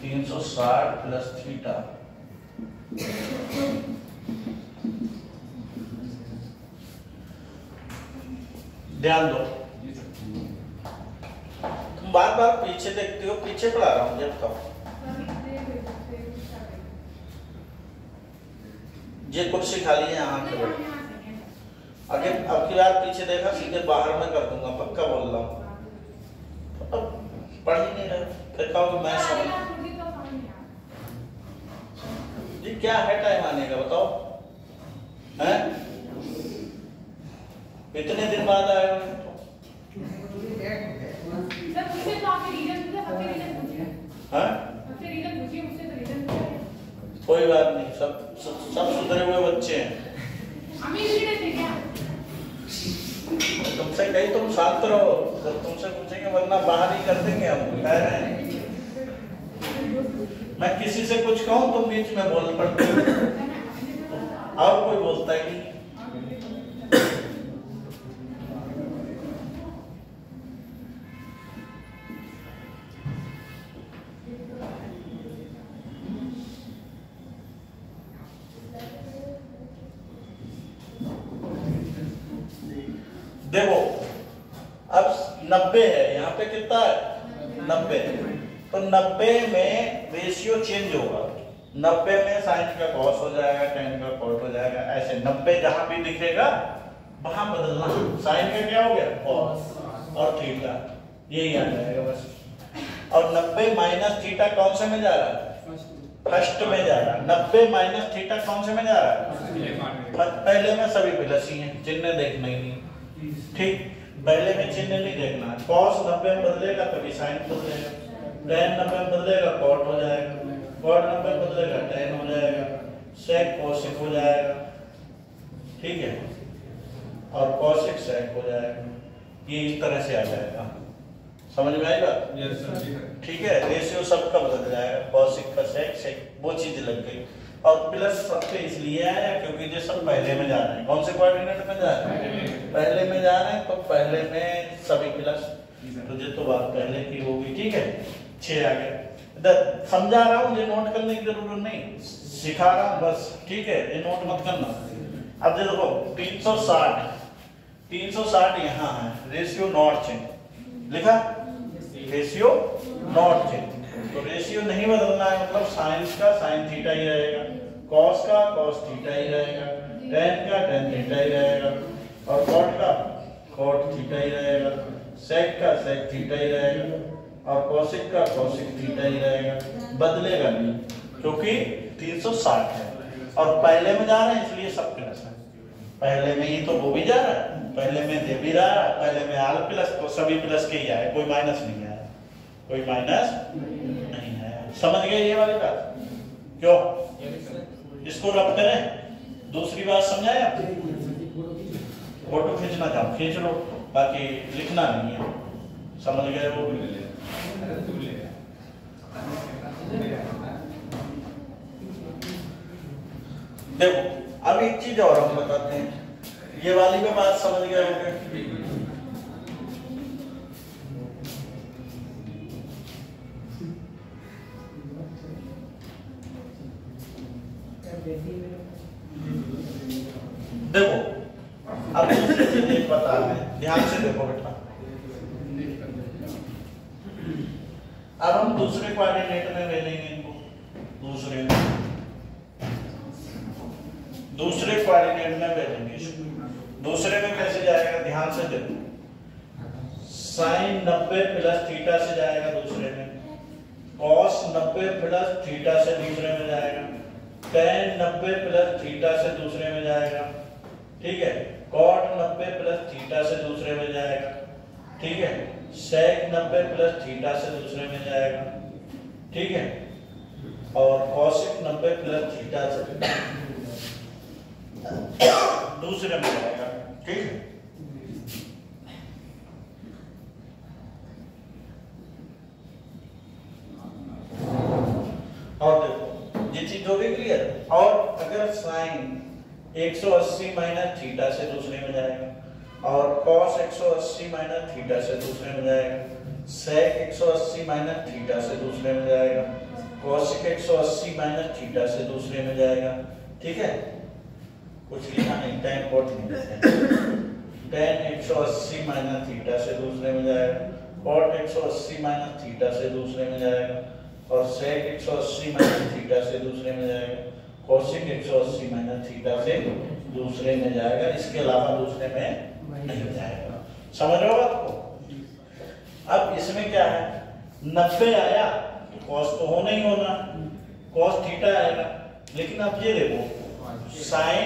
360 प्लस थीटा। ध्यान दो, तुम बार बार पीछे देखते हो, पीछे पढ़ा रहा हूं, जब तक ये कुर्सी खाली है यहाँ पे, आगे अब की बार पीछे देखा सीधे बाहर में कर दूंगा, पक्का बोल रहा हूँ। अब पढ़ ही नहीं रहे, फिर कहोगे मैं समझ, ये क्या है टाइम आने का बताओ, हैं? इतने दिन बाद आए हो कोई बात नहीं, सब सुधरे हुए बच्चे हैं। तुमसे कहीं तुम शांत रहो, जब तुमसे पूछेंगे वरना बाहर ही कर देंगे हम, कह रहे हैं। मैं किसी से कुछ कहूँ तुम बीच में बोल पड़ते हो, और कोई बोलता ही नहीं। देखो अब 90 है, यहाँ पे कितना है 90, तो 90 में रेशियो चेंज होगा, 90 में साइन का कॉस हो जाएगा, टेन का कॉट हो जाएगा, ऐसे 90 जहां भी दिखेगा वहां बदलना, साइन का क्या हो गया कॉस और थीटा, यही आ जाएगा बस। और 90 माइनस थीटा कौन से में जा रहा है, फर्स्ट में जा रहा है। 90 माइनस थीटा कौन से में जा रहा है, पहले में सभी प्लस ही हैं, चिन्ह देखना ही नहीं, ठीक, पहले में चिन्ह नहीं देखना। कॉस 90 में बदलेगा तभी साइन बदलेगा, टेन 90 में बदलेगा कॉट हो जाएगा, कॉट 90 में बदलेगा टेन हो जाएगा, सेक कोसेक हो जाएगा, ठीक है, और कोसेक सेक हो जाएगा, ये इस तरह से आ जाएगा, समझ में आई बात? ठीक है, रेशियो सबका बदल जाएगा, कोसेक का सेक, सेक वो चीज लग गई। और प्लस सबके इसलिए आया क्योंकि ये सब पहले में जा रहे हैं, कौन से कोऑर्डिनेट में जा रहे हैं, पहले में जा रहे हैं, तो पहले में सभी प्लस, तो ये तो बात पहले की होगी, ठीक है। 6 आ गए, समझा रहा हूँ, ये नोट करने की जरूरत नहीं, सिखा रहा हूँ बस, ठीक है, ये नोट मत करना। अब ये देखो 360 यहाँ है, रेशियो नॉट चेंज लिखा, रेशियो नॉट चेंज, तो रेशियो नहीं बदलना है, मतलब साइन का साइन थीटा ही रहेगा, कॉस का कॉस थीटा ही रहेगा, टेन का टेन थीटा ही रहेगा, और कॉट का कॉट थीटा ही रहेगा, सेक का सेक थीटा ही रहेगा, और कोसेक का कोसेक थीटा ही रहेगा, बदलेगा नहीं क्योंकि 360 है और पहले में जा रहे हैं इसलिए सब प्लस है, पहले में ही तो वो भी जा रहा है, पहले में दे भी रहा है, पहले में आल प्लस, तो सभी प्लस के ही आए, कोई माइनस नहीं आया, कोई माइनस नहीं आया। समझ गए ये वाली बात? क्यों इसको रब करें, दूसरी बात समझाया, फोटो खींचना चाहो खींच लो, बाकी लिखना नहीं है, समझ गए? वो देखो अब एक चीज और हम बताते हैं, ये वाली में बात समझ गए होंगे। देखो अब दूसरी चीज एक बता रहे, ध्यान से देखो बेटा, अब हम दूसरे कोऑर्डिनेट में ले लेंगे इनको, दूसरे कोऑर्डिनेट में ले लेंगे इसको। दूसरे में कैसे जाएगा ध्यान से देखो, साइन 90 प्लस थीटा से जाएगा दूसरे में, कॉस 90 प्लस थीटा से दूसरे में जाएगा, टेन 90 प्लस थीटा से दूसरे में जाएगा, ठीक है, कॉट 90 प्लस थीटा से दूसरे में जाएगा, ठीक है, सेक 90 प्लस थीटा से दूसरे में जाएगा, ठीक है, और कॉसिक 90 प्लस थीटा से दूसरे में जाएगा, ठीक है। और देखो ये चीज हो गई क्लियर। और अगर साइन 180 माइनस थीटा से दूसरे में जाएगा और कॉस 180 माइनस थीटा से दूसरे में जाएगा, सेक 180 माइनस थीटा से दूसरे में जाएगा, कॉसिक 180 माइनस थीटा से दूसरे में जाएगा, ठीक है। कुछ लिखा नहीं, टेन कोट नहीं देते, टेन 180 माइनस थीटा से दूसरे में जाएगा, कॉट 180 माइनस थीटा से दूसरे में जाएगा, और सेक 180 माइनस थीटा से दूसरे में जाएगा, कॉसिक 180 माइनस थीटा से दूसरे में जाएगा, इसके अलावा दूसरे में नहीं जाएगा। समझ रहे हो आपको? अब इसमें क्या है, 90 आया तो कॉस तो होना ही होना, कॉस थीटा आएगा, लेकिन अब ये देखो साइन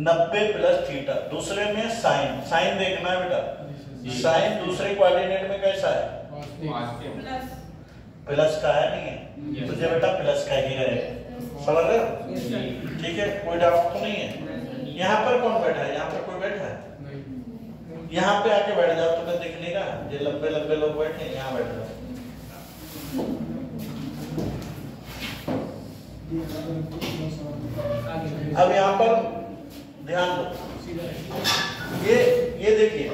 90 प्लस थीटा, दूसरे में साइन, साइन देखना है बेटा, साइन दूसरे कोऑर्डिनेट में कैसा है, प्लस का है, नहीं है, तो बेटा प्लस का ही रहेगा। समझ रहे हो? ठीक है, कोई डाउट तो नहीं है। यहाँ पर कौन बैठा है, यहाँ पर कोई बैठा है, यहाँ पे आके बैठ जाओ, तुम्हें दिख नहीं रहा, ये लंबे लंबे लोग बैठे हैं, यहाँ बैठ जाओ। अब यहाँ पर ध्यान दो, ये देखिए,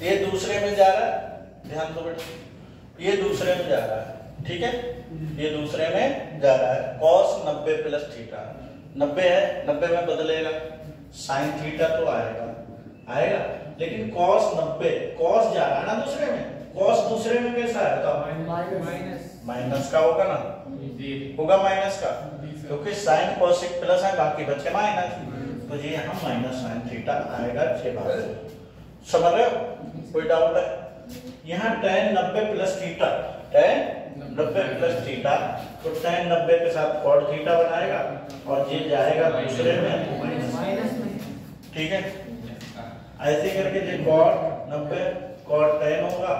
ये दूसरे में जा रहा है, ध्यान दो बेटा, ये दूसरे में जा रहा है, ठीक है, ये दूसरे में जा रहा है, कॉस 90 प्लस थीटा, 90 है, 90 में बदलेगा, साइन थीटा तो आएगा, आएगा, लेकिन कॉस 90, कॉस जा रहा है ना दूसरे में, कॉस दूसरे में कैसा है तो माइनस का होगा ना, होगा माइनस का, क्योंकि साइन कॉसिक प्लस है, बाकी बचे माइनस, तो ये यहाँ माइनस साइन थीटा आएगा 6 बार। समझ रहे हो? कोई डाउट है? यहाँ tan 90 plus theta, tan 90 plus theta, तो tan 90 के साथ cot थीटा बनाएगा और ये जाएगा दूसरे में माइनस, ठीक है, ऐसे करके ये cot 90 cot tan होगा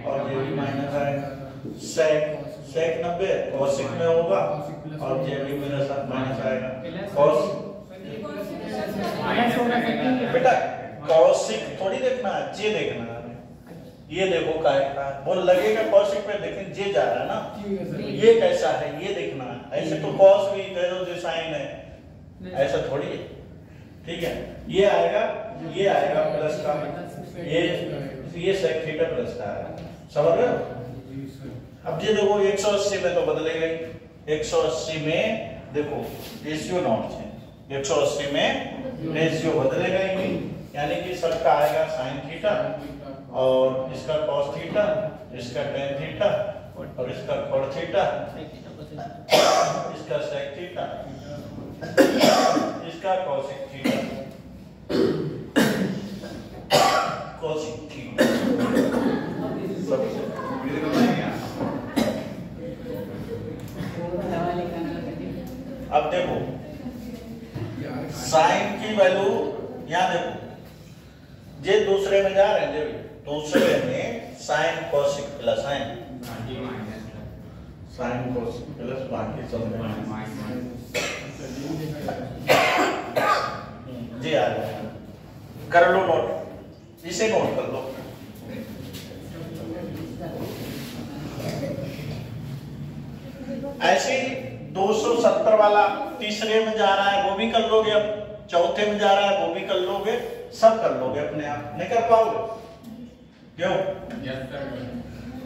और ये भी माइनस आएगा, sec 90 cosec में होगा और ये भी मेरे साथ माइनस आएगा, cos बेटा cosec थोड़ी देखना है, जे देखना है, ये देखो काय का वो लगेगा कॉसिक पे, लेकिन जे जा रहा है ना, ये कैसा है ये देखना है, ऐसे तो कॉस भी कह दो जो साइन है, ऐसा थोड़ी है, ठीक है, ये आएगा प्लस का, ये सेक थीटा प्लस का है। समझ रहे हो? अब ये देखो 180 में तो बदलेगा ही, 180 में देखो रेशियो नॉट है, 180 में रेशियो बदलेगा ही नहीं, यानी कि सबका आएगा साइन थीटा और इसका cos थीटा, इसका tan थीटा और इसका cot थीटा, इसका sec थीटा, इसका cosec थीटा, cosec थीटा। अब देखो साइन की वैल्यू यहाँ देखो, ये दूसरे में जा रहे हैं, दूसरे में साइन कॉसिक प्लस है, साइन कॉसिक प्लस बाकी सब जी आ जाएगा, कर लो नोट, इसे नोट कर लो। ऐसे ही 270 वाला तीसरे में जा रहा है, वो भी कर लोगे, अब चौथे में जा रहा है, वो भी कर लोगे, सब कर लोगे अपने आप, नहीं कर पाओगे क्यों?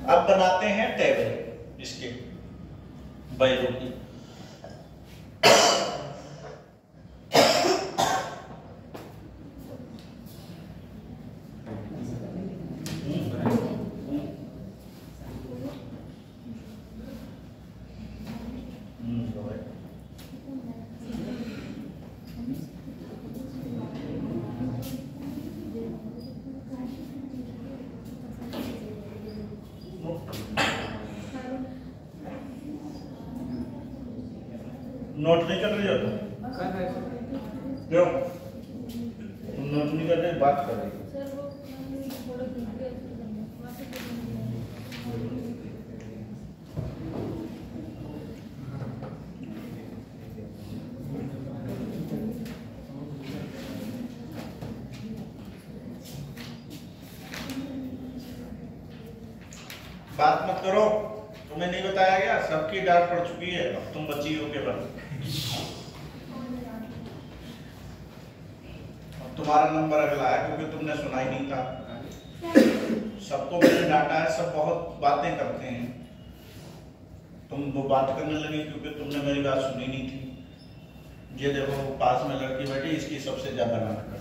अब बनाते हैं टेबल इसके वैल्यू की। नोट नहीं कर रही हो तुम? कर रहे हैं। क्यों? तुम नोट नहीं कर रहे, बात कर रही हो। बात मत करो, तुम्हें नहीं बताया गया? सबकी डांट पड़ चुकी है, अब तुम बची हो केवल। अब तुम्हारा नंबर अगला है, क्योंकि तुमने सुना ही नहीं था। सबको मैंने डांटा है, सब बहुत बातें करते हैं। तुम वो बात करने लगे क्योंकि तुमने मेरी बात सुनी नहीं थी। ये देखो पास में लड़की बैठी, इसकी सबसे ज्यादा डांट कर।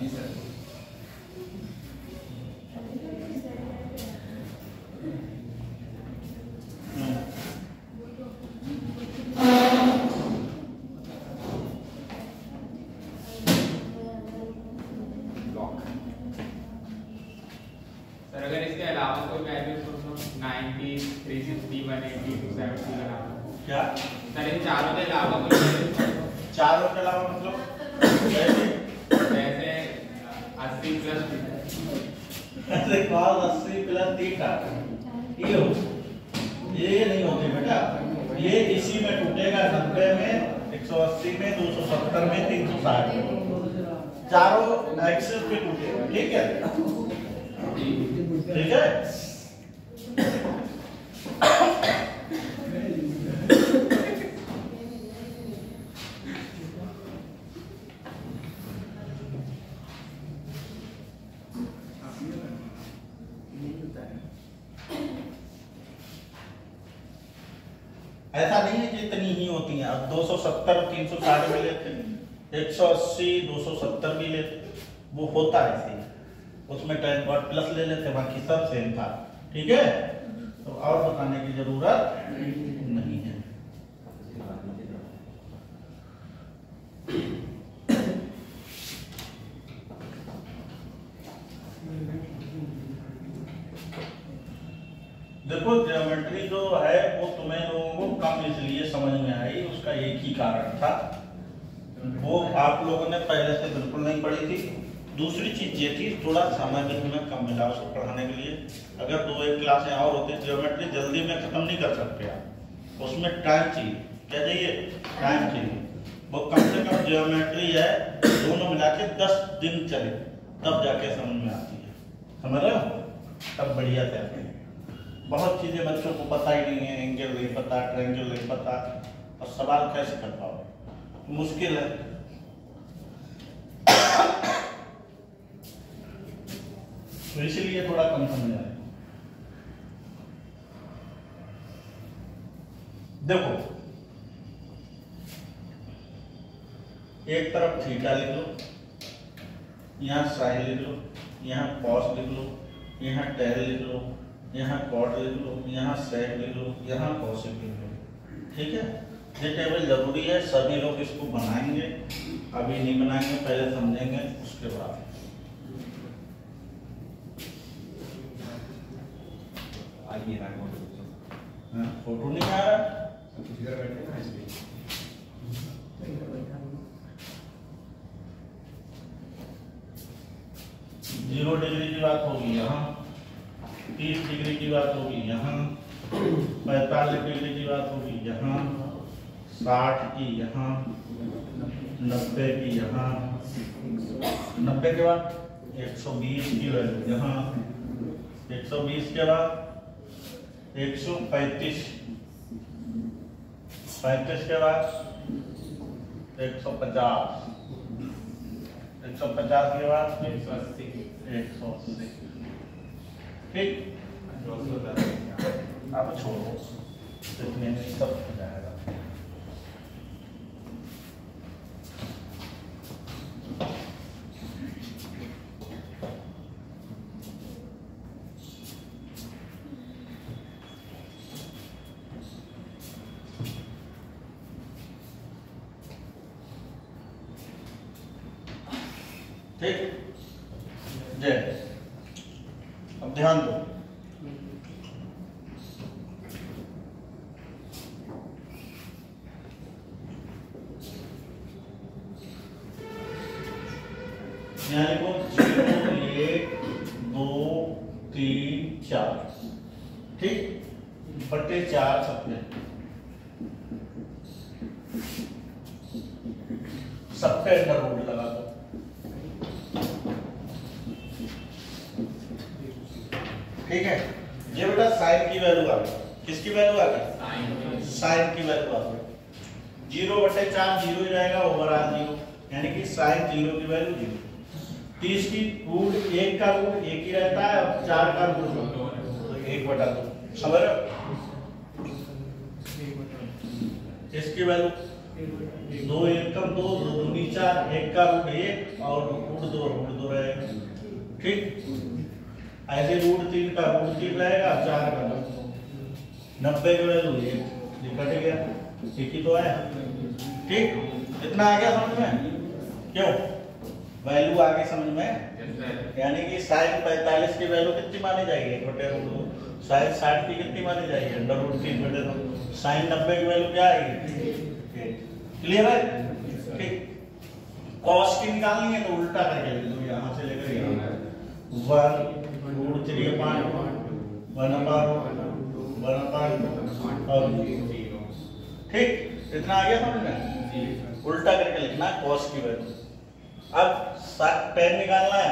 जी सर। सर अगर इसके अलावा कोई वैल्यू 90, 360, 180, 270 के अलावा क्या? सर इन चारों के अलावा कोई वैल्यू? चारों के अलावा मतलब जैसे 80 प्लस ऐसे कॉल 80 प्लस थीटा ये नहीं होते बेटा। ये इसी में टूटेगा, 90 में, 180 में, 270 में, 360 में, चारों एक्सिस पे टूटेगा। ठीक है, ठीक है। ऐसा नहीं है कि इतनी ही होती हैं। अब 270 360 भी लेते हैं, 180 270 भी लेते, वो होता है ऐसे ही। उसमें 10 वाट प्लस ले लेते, बाकी सब सेम था। ठीक है, तो और बताने की जरूरत नहीं है। देखो ज्योमेट्री जो है वो तुम्हें लोगों को कम इसलिए समझ में आई, उसका एक ही कारण था, वो आप लोगों ने पहले से बिल्कुल नहीं पढ़ी थी। दूसरी चीज ये थी, थोड़ा समय भी हमें कम मिला उसको पढ़ाने के लिए। अगर 2-1 क्लासें और होती, ज्योमेट्री जल्दी में खत्म नहीं कर सकते आप, उसमें टाइम चाहिए। क्या चाहिए? टाइम चाहिए। वो कम से कम ज्योमेट्री है, दोनों मिला के 10 दिन चले, तब जाके समझ में आती है। समझ रहे हो? तब बढ़िया से आती है। बहुत चीजें बच्चों को पता ही नहीं है, एंगल नहीं पता, ट्रायंगल नहीं पता, और सवाल कैसे कर पाओगे? मुश्किल है। तो इसीलिए थोड़ा कम समझ आए। देखो एक तरफ थीटा लिख लो, यहाँ साइन लिख लो, यहाँ कॉस लिख लो, यहाँ टेन लिख लो, यहाँ कॉट लिख लो, यहाँ सेक लिख लो, यहाँ कॉसेक लिख लो। ठीक है, ये टेबल जरूरी है, सभी लोग इसको बनाएंगे। अभी नहीं बनाएंगे, पहले समझेंगे, उसके बाद। फोटो नहीं आ रहा, जीरो डिग्री की बात होगी यहाँ, 30 डिग्री की बात होगी यहाँ, 45 डिग्री की बात होगी यहाँ, 60 की यहाँ, 90 की यहाँ, 90 के बाद 120 की वैल्यू यहाँ, 120 के बाद 135, 35 के बाद 150, 150 के बाद 180, 180। ठीक, अब छोड़ो, इतने में सब हो जाएगा। ठीक, जय। अब ध्यान दो, यहाँ लिखो 0 1 2 3 4, ठीक, बटे 4 सबके, सबके अंडर रूट लगा दो। ठीक है, ये बेटा साइन की वैल्यू आ गई, किसकी वैल्यू आ गई? साइन की वैल्यू आ गई। 0 बटे 4 0 ही रहेगा, ओवरऑल 0, यानी कि साइन 0 की वैल्यू 0। 30 की रूट 1 का रूट 1 ही रहता है और 4 का रूट 2, 1 बटा 2, समझ रहे हो? इसकी वैल्यू 2 1 कम 2 2 दूनी 4, 1 का रूट 1 और रूट 2 रहेगा, ठीक। ऐसे रूट 3 का रूट 3 रहेगा, 4 का 90 की वैल्यू ये कट गया, ठीक ही तो है, ठीक। इतना आ गया समझ में? क्यों वैल्यू आ गई समझ में? यानी कि साइन 45 की वैल्यू कितनी मानी जाएगी? 1 बटे रूट 2। साइन 60 की कितनी मानी जाएगी? अंडर रूट 3 बटे 2। साइन 90 की वैल्यू क्या आएगी? क्लियर है? ठीक। कॉस की निकालनी है तो उल्टा करके लिख दो, यहाँ से लेकर यहाँ 1 रूट 3 अपॉन 1 अपॉन और 0, ठीक। इतना आ गया समझ में? उल्टा करके लिखना कॉस की वैल्यू। अब tan निकालना है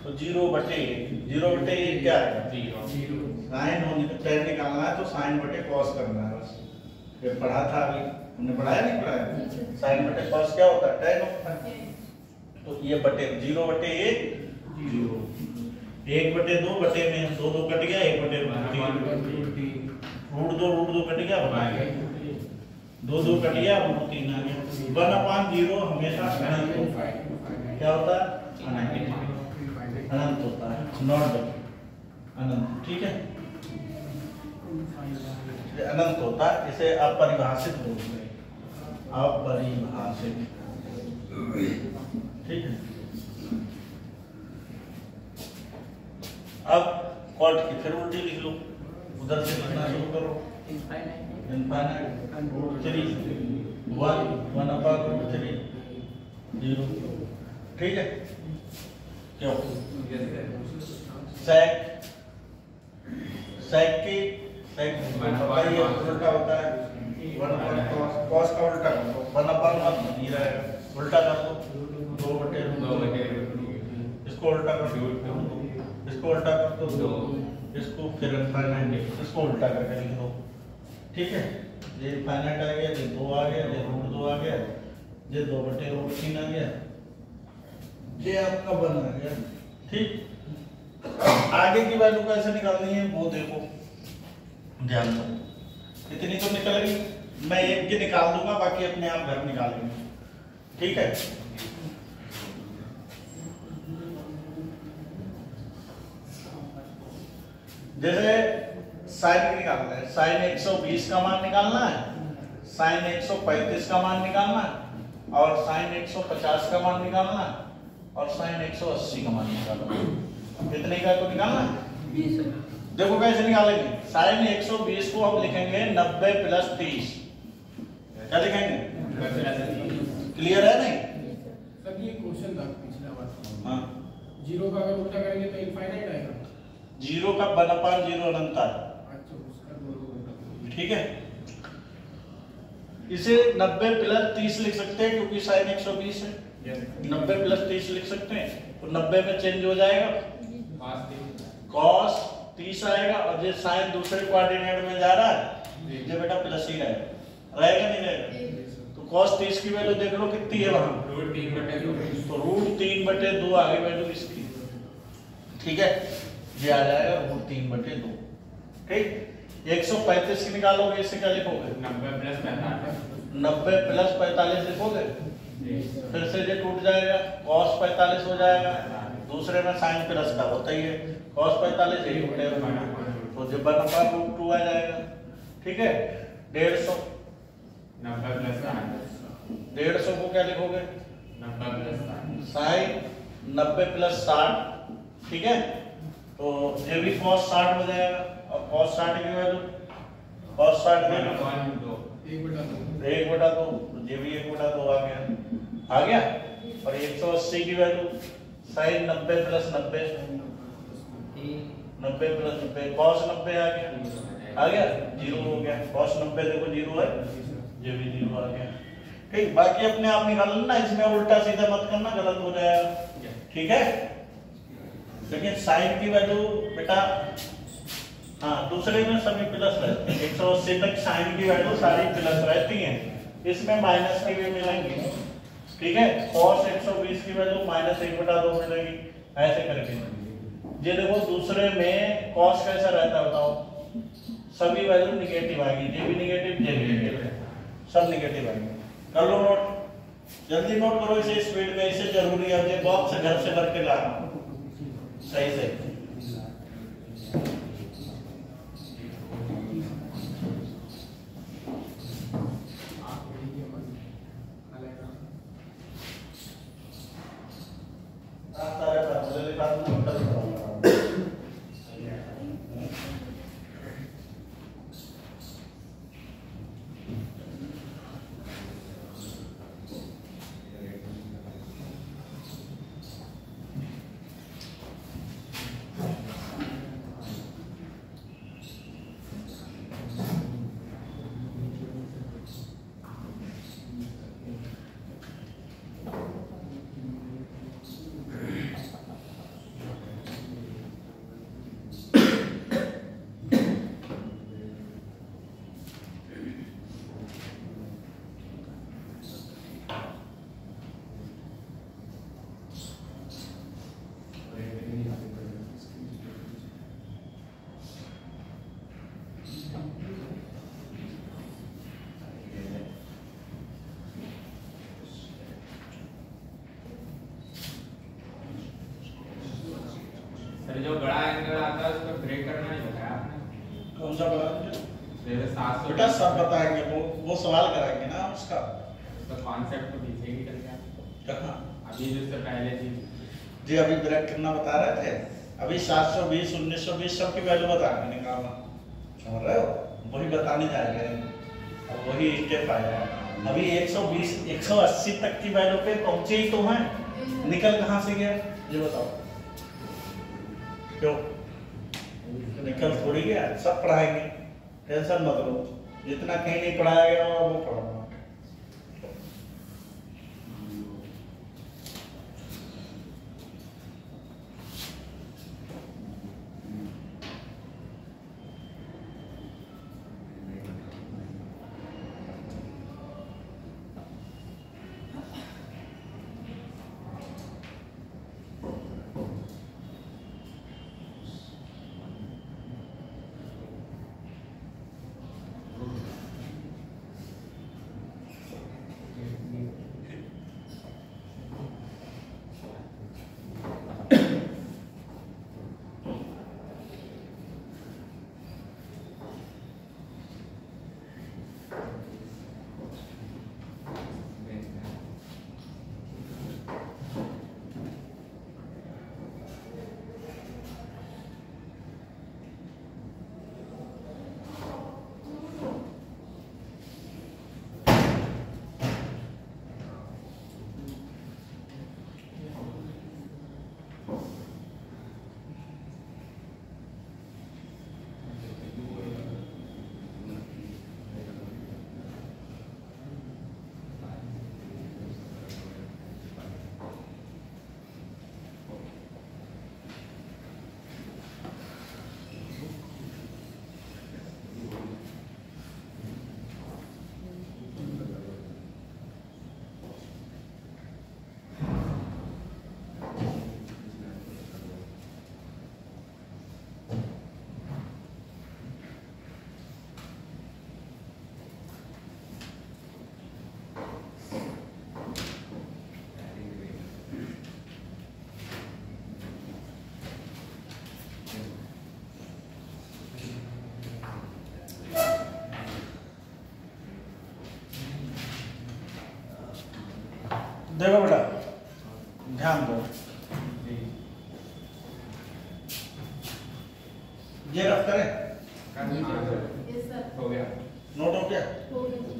तो 0 बटे 1 क्या आएगा? 0। साइन होने पे tan निकालना है तो साइन बटे कॉस करना है, बस। ये पढ़ा था अभी, हमने पढ़ाया नहीं पढ़ाया? साइन बटे कॉस क्या होता है? tan होता है। तो ये बटे 0 बटे 1 0, 1 बटे 2 बटे में 2 2 कट गया, 1 बटे 3 रूट 2 कट गया, बना गया 2 2 कट गया, रूट 3 आ गया। 1/0 हमेशा अनंत क्या होता है? अनंत होता है, नॉट अनंत, ठीक है। अनंत होता है, इसे अपरिभाषित बोलते हैं, अपरिभाषित, ठीक है। अब कॉट की फिर उल्टी लिख लो, उधर से लिखना शुरू करो, इनफाइनाइट रूट 3 1 अपॉन रूट 3 0, ठीक है। क्यों? सेक की उल्टा होता है 1 अपॉन कॉस का उल्टा कर दो, 1 अपॉन 1 नहीं रहेगा, उल्टा कर दो 2 बटे इसको उल्टा कर दो, इसको उल्टा कर दो 2, इसको फिर इनफाइनाइट, इसको उल्टा करके लिख दो, ठीक है। ये इनफाइनाइट आ गया, ये 2 आ गया, ये रूट 2 आ गया, ये 2 बटे रूट 3 आ गया, ये आपका 1 आ गया, ठीक। आगे की वैल्यू कैसे निकालनी है वो देखो, ध्यान दो। इतनी तो निकल गई, मैं एक की निकाल दूंगा, बाकी अपने आप घर निकालेंगे, ठीक है। जैसे साइन की निकालना है, साइन 120 का मान निकालना है, साइन 135 का मान निकालना है, और साइन 150 का मान निकालना है, और साइन 180 का मान निकालना है। कितने का तो निकालना है? देखो कैसे निकालेंगे। साइन 120 को हम लिखेंगे 90 + 30, क्या लिखेंगे? क्लियर है नहीं? सर ये क्वेश्चन था पिछला बार। हाँ, 0 का अगर उल्टा करेंगे तो इनफाइनाइट आएगा, 0 का 1/0 अनंत है, अच्छा उसका दोनों, ठीक है। इसे 90 + 30 लिख सकते हैं क्योंकि साइन 120 है, 90 + 30 लिख सकते हैं, तो 90 में चेंज हो जाएगा, cos 30 आएगा, और ये साइन दूसरे कोऑर्डिनेट में जा रहा है, ये बेटा प्लस ही रहेगा नहीं रहेगा? तो cos 30 की वैल्यू देख लो कितनी है वहां, रूट 3 बटे 2, तो रूट 3 बटे 2 आ गई वैल्यू इसकी, ठीक है। ये आ जाएगा रूट 3 बटे 2, ठीक। 135 की निकालोगे, इससे क्या लिखोगे? 90 + 45, 90 + 45 लिखोगे, फिर से ये टूट जाएगा, cos 45 हो जाएगा, दूसरे में साइन प्लस का होता ही है, cos 45 यही उठेगा, तो जब 1/√2 आ जाएगा, ठीक है। 150, 90 + 60, 150 को क्या लिखोगे? 90 + 60, साइन 90 + 60, ठीक है। तो ये भी cos 60 हो जाएगा और cos 60 की वैल्यू cos 60 में 1/2 ये भी 1/2 आ गया और 180 की वैल्यू sin 90 + 90 90 + 90 cos 90 आ गया 0 हो गया cos 90 देखो 0 है ये भी 0 आ गया। ठीक, बाकी अपने आप निकाल लेना, इसमें उल्टा सीधा मत करना, गलत हो जाएगा। ठीक है, लेकिन साइन की वैल्यू बेटा हाँ दूसरे में सभी प्लस रहते हैं, 180 तक साइन की वैल्यू सारी प्लस रहती हैं, इसमें माइनस की भी मिलेंगी। ठीक है, cos 120 की वैल्यू -1/2 मिलेगी, ऐसे करके। ये देखो दूसरे में cos कैसा रहता है बताओ, सभी वैल्यू निगेटिव आएगी, ये भी निगेटिव ये भी निगेटिव, सब निगेटिव आएंगे। कर लो नोट, जल्दी नोट करो इसे स्पीड में, इसे जरूरी है, ये बॉक्स घर से भर के लाना सही से। जो बड़ा एंगल आता है उसको ब्रेक करना नहीं बताया आपने। कौन सा बड़ा एंगल? जैसे 700 बेटा सब बताएंगे, वो सवाल कराएंगे ना उसका, तो कॉन्सेप्ट तो पीछे ही चल गया। कहाँ अभी जिससे पहले थी जी, अभी ब्रेक करना बता रहे थे, अभी 720 1920 सब की वैल्यू बता के निकालना, समझ रहे हो, वही बताने जा रहे हैं, अब वही स्टेप आएगा। अभी 120 180 तक की वैल्यू पे पहुंचे ही तो हैं, निकल कहाँ से गया ये बताओ, क्यों निकल थोड़ी गया, सब पढ़ाएंगे, टेंशन मत लो, जितना कहीं नहीं पढ़ाया गया वो पढ़ाऊंगा। देखो बेटा ध्यान दो, ये रफ करें, यस सर। हो गया। नोट हो गया। हो गया जी।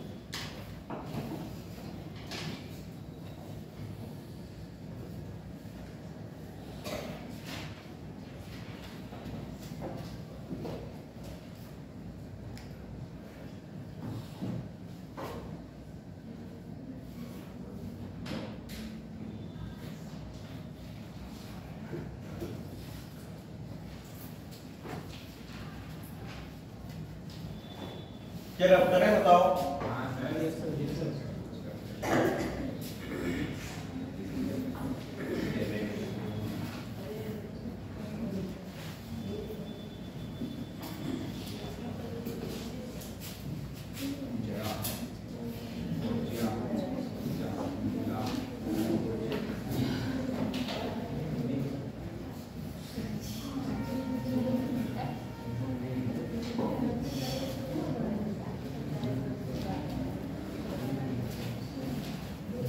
ये रफ करें, बताओ। हाँ sir. Yes sir, yes sir.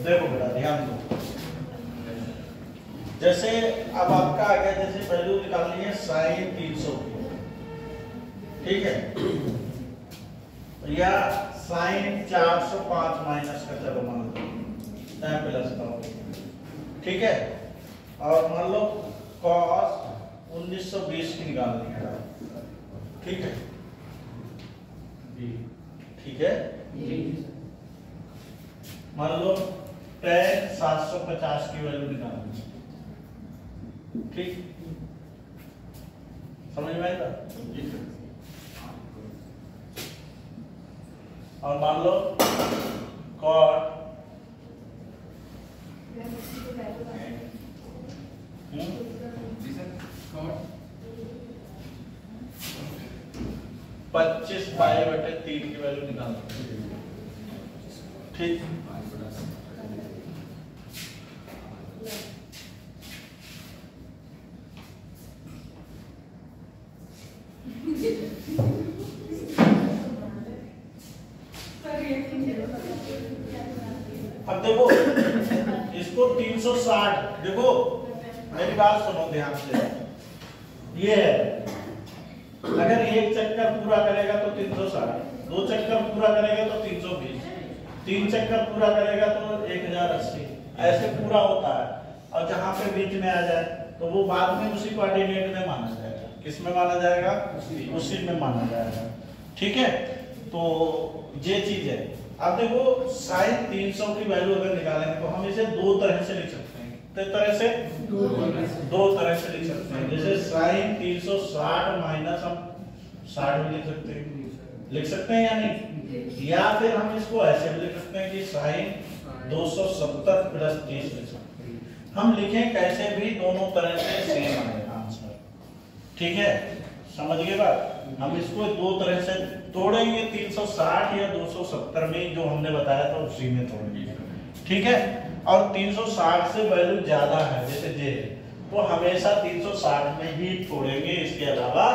देखो बेटा ध्यान दो, जैसे अब आपका आ गया, जैसे वैल्यू निकालनी है साइन 300 की, ठीक है, या साइन 405 माइनस का, चलो मान लो प्लस का, ठीक है, और मान लो कॉस 1920 की निकालनी है, ठीक है, ठीक है, मान लो tan 750 की वैल्यू निकालनी है, ठीक, समझ में आएगा। और मान लो cot 25/3 की वैल्यू निकालनी है, ठीक। अब देखो इसको 360, देखो मेरी बात सुनो ध्यान से, ये है, अगर एक चक्कर पूरा करेगा तो 360, दो चक्कर पूरा करेगा तो 320, तीन चक्कर पूरा करेगा तो 1080, ऐसे पूरा होता है। और जहां पे बीच में आ जाए तो वो बाद में उसी कोऑर्डिनेट में माना जाएगा, किस में माना जाएगा, उसी में माना जाएगा, ठीक है। तो ये चीज है। अब देखो साइन 300 की वैल्यू अगर निकालेंगे तो हम इसे दो तरह से लिख सकते हैं, किस तरह से, दो तरह से लिख सकते हैं। जैसे साइन 360 माइनस हम 60 भी लिख सकते हैं या नहीं, या फिर हम इसको ऐसे भी लिख सकते हैं कि साइन 270 प्लस 30 लिख सकते हैं। हम लिखें कैसे भी, दोनों तरह से सेम आएगा आंसर, ठीक है, समझ गए बात। हम इसको दो तरह से तोड़ेंगे, 360 या 270 में जो हमने बताया था उसी में तोड़ेंगे, ठीक है। और 360 से वैल्यू ज्यादा है जैसे जे, तो हमेशा 360 में ही तोड़ेंगे, इसके अलावा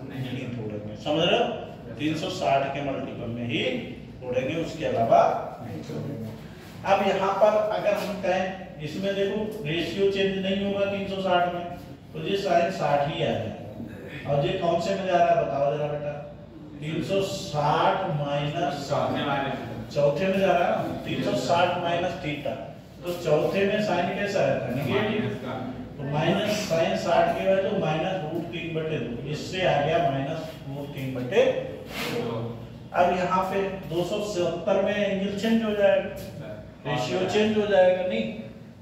नहीं तोड़ेंगे, समझ रहे हो। 360 के मल्टीपल में ही तोड़ेंगे, उसके अलावा नहीं तोड़ेंगे। अब यहाँ पर अगर हम कहें, इसमें देखो रेशियो चेंज नहीं होगा 360 में, तो ये साइन 60 ही आ जाएगा। और ये कौन से में जा रहा है बताओ जरा बेटा, 360 माइनस चौथे में जा रहा है ना, 360 माइनस थीटा, तो चौथे में साइन कैसा है, नेगेटिव, तो माइनस साइन 60 की वैल्यू -√3/2, इससे आ गया -√3/2। अब यहाँ पे 270 में एंगल चेंज हो जाएगा, रेशियो चेंज हो जाएगा, नहीं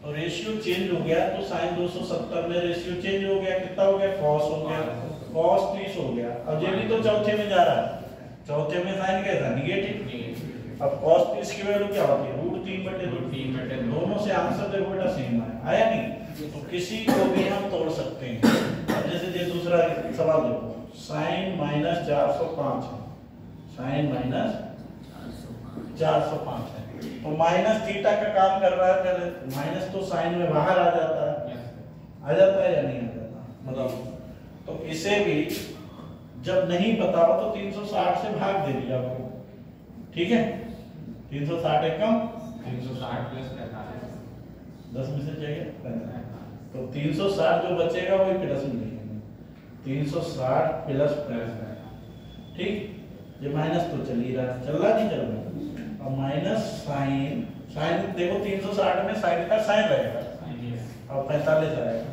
तो रेशियो चेंज हो गया तो साइन 270 में रेशियो चेंज हो गया, कितना हो गया, कॉस हो गया, कॉस 30 हो गया। अब ये भी तो चौथे में जा रहा है, चौथे में साइन कैसा, नेगेटिव। अब cos 30 की वैल्यू क्या होती है, √3/2, दोनों से आंसर देखो बेटा सेम आया नहीं, तो किसी को भी हम तोड़ सकते हैं। अब जैसे ये दूसरा सवाल देखो, साइन -405 है, साइन -405 है, तो माइनस थीटा का काम कर रहा है, पहले माइनस तो साइन में बाहर आ जाता है, आ जाता है या नहीं आ जाता, बताओ। तो इसे भी जब नहीं पता हो तो 360 से भाग दे दिया आपको, ठीक है, 360 एक कम 360 प्लस 45, 10 में से जाएगा, तो 360 जो बचेगा वही प्लस में लिखेंगे, 360 प्लस ठीक, ये माइनस तो चल ही रहा, चल रहा नहीं चल रहा, और माइनस साइन, साइन देखो 360 में साइन का साइन रहेगा और 45 आएगा,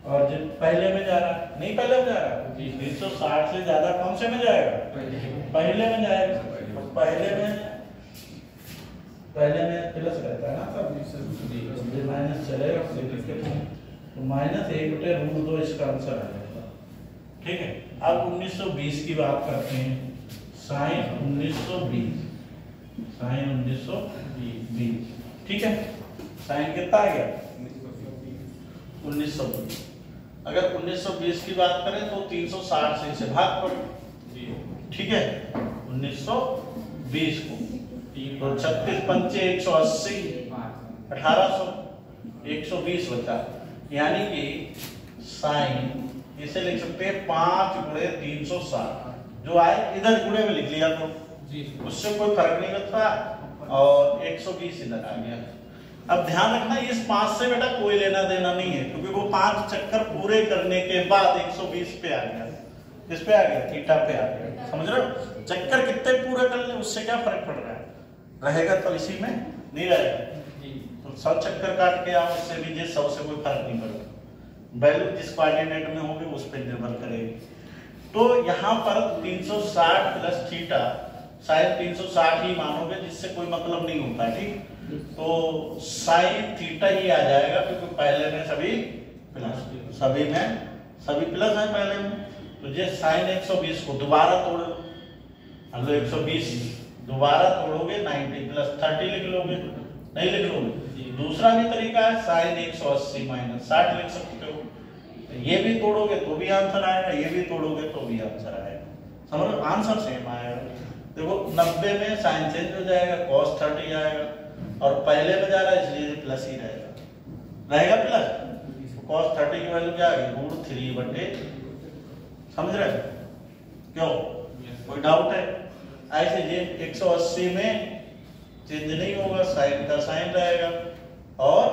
और जो पहले में जा रहा नहीं, पहले में जा रहा 360 से ज्यादा कौन से में जाएगा, पहले में जाएगा, तो पहले में प्लस रहता है ना सब, ये माइनस चलेगा, तो माइनस 1/√2 इसका आंसर आ जाएगा। ठीक है, अब 1920 की बात करते हैं, साइन 1920, साइन 1920, ठीक है, साइन कितना आ गया 1920। अगर 1920 की बात करें तो 360 से इसे भाग करो, ठीक है, 1920 को, तो 36 पंचे 180, 1800, 120 बचा, यानी कि साइन इसे लिख सकते हैं 5 गुणे 360, जो आए इधर गुणे में लिख लिया तो उससे कोई फर्क नहीं पड़ता, और 120 इधर आ गया। अब ध्यान रखना इस 5 से बेटा कोई लेना देना नहीं है, क्योंकि वो 5 चक्कर पूरे करने के बाद 120 पे आ गया, किस पे आ गया, थीटा पे आ गया, समझ रहे हो, चक्कर कितने पूरे कर ले उससे क्या फर्क पड़ रहा है, रहेगा तो इसी में नहीं रहेगा, तो 100 चक्कर काट के आप उससे भी 100 से कोई फर्क नहीं पड़ता, वैल्यू जिस कोऑर्डिनेट में होगी उस पर निर्भर करेगी। तो यहाँ पर 360 प्लस थीटा, शायद 360 ही मानोगे जिससे कोई मतलब नहीं होता, ठीक, तो साइन थीटा ही आ जाएगा, क्योंकि पहले में सभी प्लस, सभी प्लस है पहले में, तो ये साइन 120 को दोबारा तोड़ो, 120 दोबारा तोड़ोगे 90 प्लस 30 लिख लोगे, नहीं लिख लोगे। दूसरा भी तरीका है, साइन 180 माइनस 60 लिख सकते हो, ये भी तोड़ोगे तो भी आंसर आएगा, ये भी तोड़ोगे तो भी आंसर आएगा, समझ लो, आंसर सेम आएगा। देखो 90 में साइन चेंज हो जाएगा, cos 30 आएगा, और पहले में जा रहा है इसलिए प्लस ही रहेगा प्लस, cos 30 की वैल्यू क्या आ गई, √3/, समझ रहे क्यों, कोई डाउट है? ऐसे ये 180 में चेंज नहीं होगा, साइन का साइन रहेगा, और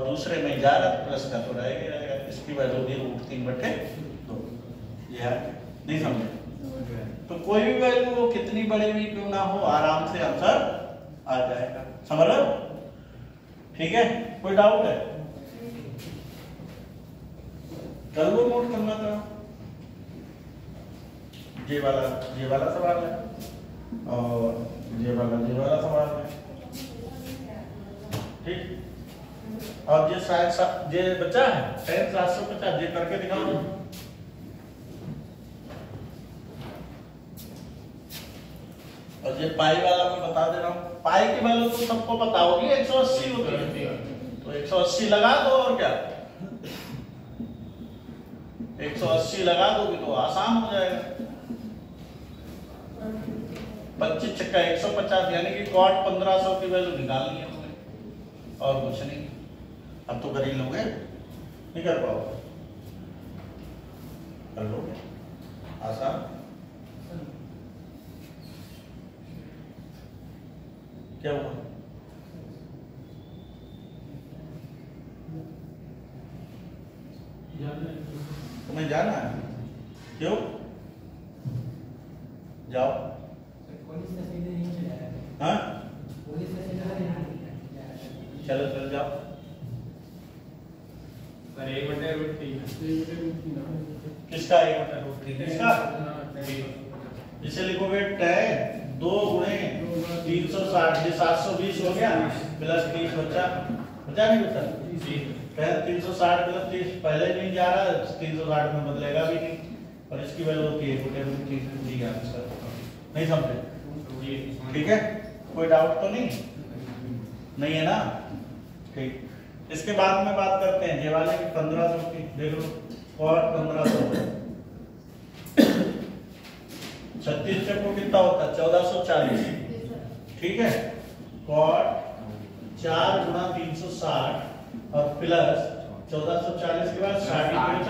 दूसरे में जा रहा प्लस का तो रहेगा, इसकी वैल्यू होगी √3/2, ये नहीं समझे, तो कोई भी वैल्यू हो कितनी बड़ी भी क्यों ना हो, आराम से आंसर आ जाएगा, समझ लो, ठीक है, कोई डाउट है, कर लो, नोट करना था, ये वाला सवाल है, और ये वाला सवाल है, ठीक, और ये शायद ये बचा है 750, ये करके दिखाओ, और ये पाई वाला मैं बता दे रहा हूँ, पाई की वैल्यू तो सबको पता होगी, 180 होती है, तो 180 लगा दो, और क्या 180 लगा दोगे तो आसान हो जाएगा, 25 चक्का 150, यानी कि cot 1500 की वैल्यू निकालनी है तुम्हें, और कुछ नहीं, अब तो कर ही लोगे, नहीं कर पाओगे, कर लोगे, आसान, क्या हुआ, तुम्हें जाना है, क्यों, जाओ, हाँ चलो चल जाओ, सर 1/√3, किसका 1/√3, किसका, इसे लिखोगे tan 2 गुणे 360, 720 हो गया, प्लस 30 बचा नहीं बचा, tan 360 प्लस 30 पहले नहीं जा रहा, 360 में बदलेगा भी नहीं, और इसकी वैल्यू होती है 1/√3, आंसर, नहीं समझे, ठीक है, कोई डाउट तो नहीं है ना, ठीक, इसके बाद में बात करते हैं ये वाले की 1500 की, देख लो, cot 1500, 36 चक्कों कितना होता है 1440, ठीक है, cot 4 गुणा 360 और प्लस 1440 के बाद 60,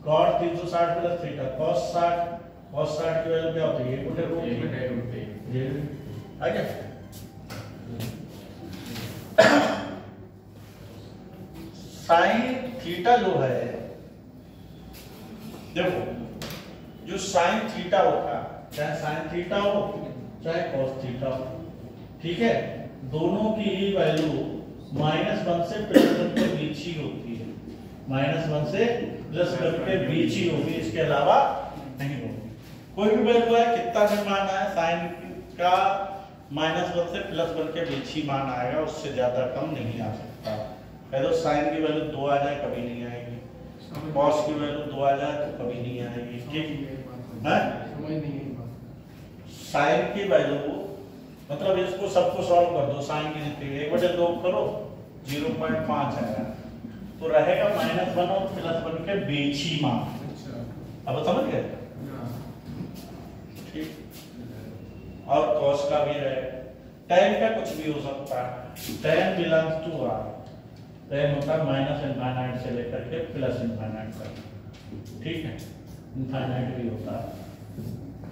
cot 360 प्लस थीटा, cos 60 की वैल्यू क्या होती है, 1/√3, आ गया, साइन थीटा जो है देखो जो साइन थीटा होता है, चाहे साइन थीटा हो चाहे कॉस थीटा हो, ठीक है, दोनों की ही वैल्यू -1 से +1 के बीच ही होती है, -1 से +1 के बीच ही होगी, इसके अलावा नहीं होगी। कोई भी वैल्यू है, कितना भी मान है साइन का -1 से +1 के बीच ही मान आएगा, उससे ज्यादा कम नहीं आ सकता। तो साइन की वैल्यू 2 आ जाए कभी नहीं आएगी, कॉस की वैल्यू 2 आ जाए तो कभी नहीं आएगी, ठीक है। साइन की वैल्यू मतलब इसको सबको सॉल्व कर दो, साइन की जितनी 1/2 करो 0.5 आएगा, तो रहेगा -1 और +1 के बीच ही मान। अब समझ गए, ठीक। और कॉस का भी रहे, tan का कुछ भी हो सकता है, tan belongs to r, tan होता है -∞ से लेकर के +∞ तक, ठीक है, इनफाइनाइट भी होता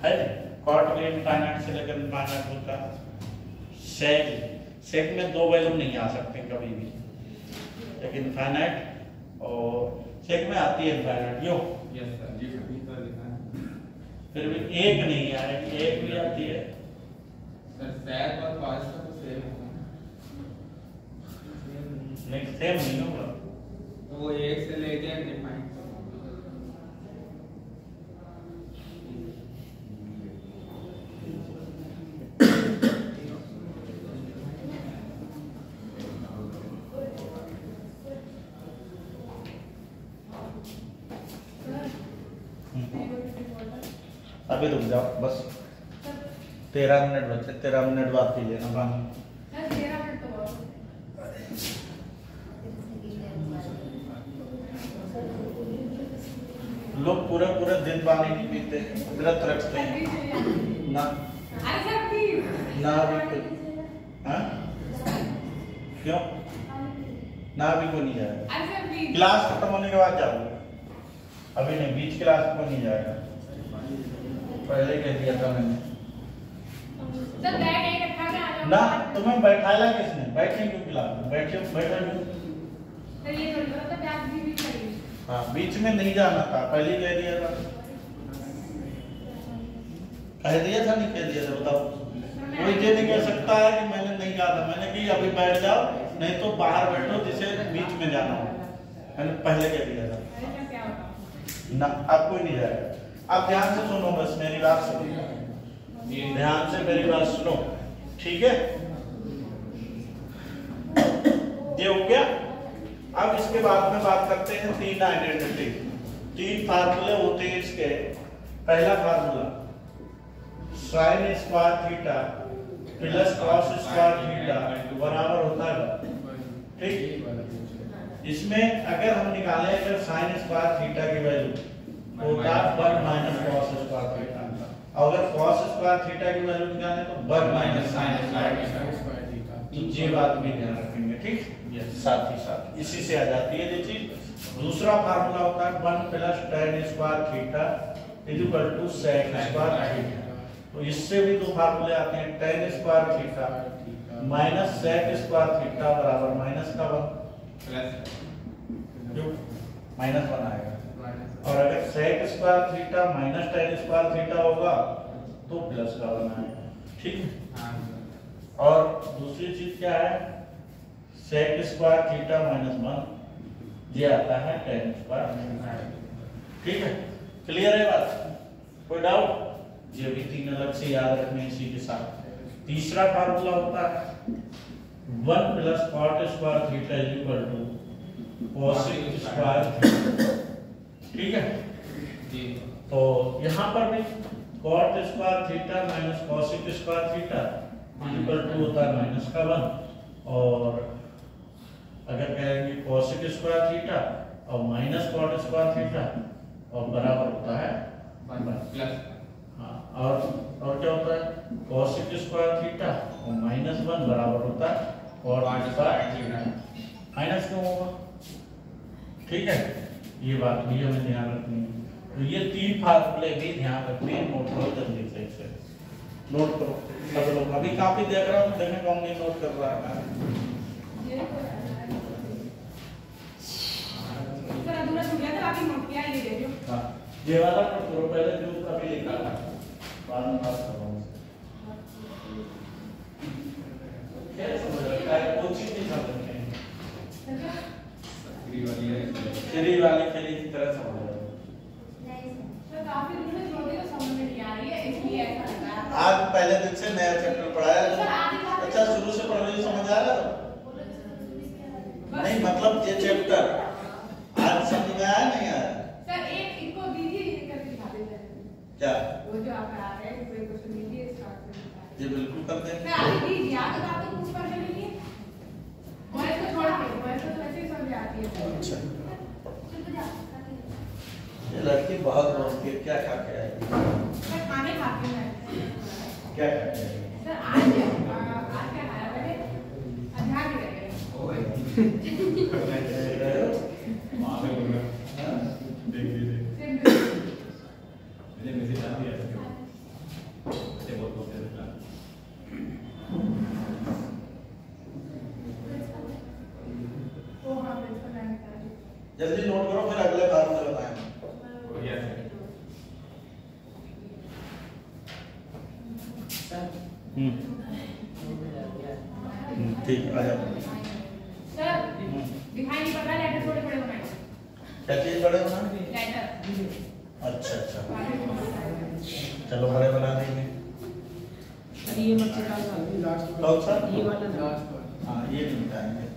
है कॉट भी इनफाइनाइट से लेकर इनफाइनाइट होता है। सेक में 2 वैल्यू नहीं आ सकते कभी भी, लेकिन इनफाइनाइट और सेक में आती है इनफाइनाइट, यो यस सर जी अभी तो लिखा है, फिर भी एक नहीं आएगी, एक भी आती है सर सेक और कॉस का तो सेम है, नहीं सेम नहीं होगा, तो वो 1 से लेके डिफाइन अभी रुक जाओ बस 13 मिनट बचे, 13 मिनट बाद कीजिए ना पानी। लोग पूरे पूरे दिन पानी नहीं पीते, व्रत रखते हैं ना ना भी क्यों ना भी को नहीं जाएगा, क्लास खत्म होने के बाद जाओगे, अभी नहीं, बीच क्लास को नहीं जाएगा, पहले कह दिया था मैंने ना। तुम्हें बैठाया किसने, बैठे क्यों क्लास में, बैठे बैठा क्यों, हाँ बीच में नहीं जाना था, पहले कह दिया था, नहीं कह दिया था, बताओ। कोई ये नहीं कह सकता है कि मैंने नहीं कहा था, मैंने कि अभी बैठ जाओ, नहीं तो बाहर बैठो जिसे बीच में जाना हो, मैंने पहले कह दिया था ना। अब कोई नहीं जाएगा, आप ध्यान से सुनो, बस मेरी बात सुनो, ध्यान से मेरी बात सुनो, ठीक है, ये हो गया। अब इसके बाद में बात करते हैं 3 आइडेंटिटी, 3 फार्मूले होते हैं इसके। पहला formula sin square theta plus cos square theta बराबर होता है, ठीक। इसमें अगर हम निकालें, अगर sin स्क्वायर थीटा की वैल्यू होता है 1 - cos स्क्वायर थीटा, और अगर cos स्क्वायर थीटा की वैल्यू निकालें तो 1 - sin स्क्वायर थीटा, तो ये बात भी ध्यान रखेंगे, ठीक। साथ ही साथ इसी से आ जाती है ये चीज। दूसरा फार्मूला होता है 1 + tan square theta = sec square theta, तो इससे भी 2 फार्मूले आते हैं, tan square theta - sec square theta बराबर -1 प्लस जो -1 आएगा, और अगर sec square theta - tan square theta होगा तो +1 आएगा, ठीक है। और दूसरी चीज क्या है, sec स्क्वायर थीटा -1 ये आता है tan स्क्वायर, ठीक है, क्लियर है बात, कोई डाउट। ये भी 3 अलग से याद रखने इसी के साथ। तीसरा फार्मूला होता है 1 + cot square theta = cosec square theta, ठीक है। तो यहाँ पर भी cot square theta - cosec square theta = होता है -1, और अगर कहेंगे cosec स्क्वायर थीटा और -cot स्क्वायर थीटा और बराबर होता है 1 हाँ, और क्या होता है cosec स्क्वायर थीटा और -1 बराबर होता है cot स्क्वायर थीटा, माइनस क्यों होगा, ठीक है। ये बात भी हमें ध्यान रखनी है, तो ये 3 फार्मूले भी ध्यान रखने, नोट करो जल्दी से, इसे नोट करो सब लोग। अभी काफी देख रहा हूँ, देखें कौन नहीं नोट कर रहा है, सर अधूरा छूट गया था, बाकी नोट किया, ये दे दो। हाँ ये वाला कर दो पहले, जो कभी लिखा था बाद में बात करूंगा। क्या समझ रखा है, कोई चीज नहीं समझ रखे हैं, फ्री वाली फ्री की तरह समझ रहे हो। काफी दिन से छोटी तो समझ में नहीं आ रही है, इसलिए ऐसा लग रहा है। आज पहले दिन से नया चैप्टर पढ़ाया, अच्छा शुरू से पढ़ रही समझ आ रहा है? नहीं मतलब ये चैप्टर आज समझ में आया नहीं आया? सर एक इनको दीजिए, ये करके दिखा देते हैं। क्या वो जो आप पढ़ा रहे हैं, कोई क्वेश्चन दीजिए स्टार्ट करके। ये बिल्कुल कर देंगे। सर आगे दीजिए, आप बता दो कुछ पढ़ लीजिए। वैसे तो छोड़ के, वैसे तो वैसे ही समझ आती है। अच्छा ये लड़की बहुत बोलती है, क्या खा के आएगी? सर खाने खाती हूँ मैं। क्या खा के आएगी? सर आज क्या खाया मैंने? अधा के रह जल्दी नोट करो, फिर अगले बार में बताएंगे। ठीक आ जाओ। सर दिखाई नहीं पड़ रहा, लेटर थोड़े बड़े बनाए। क्या चीज बड़े बना? लेटर। अच्छा चलो बड़े बना देंगे। ये मत निकालना, लास्ट कौन सा? ये वाला ना। हाँ ये भी बताएंगे।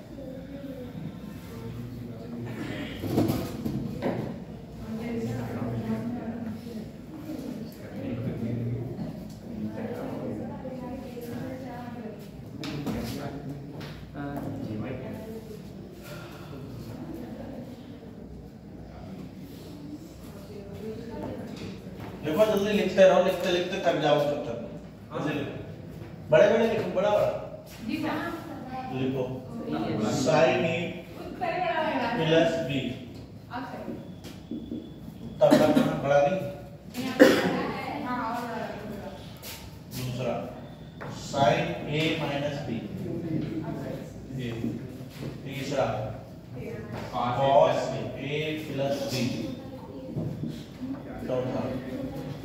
देखो जल्दी लिखते रहो, लिखते लिखते थक जाओ तब तक। जल्दी लिखो, बड़े बड़े लिखो, बड़ा बड़ा जी सर। लिखो। साइन ए प्लस बी, आप सही। तब तक बड़ा नहीं। हाँ और दूसरा साइन ए माइनस बी। तीसरा कॉस ए प्लस बी। चौथा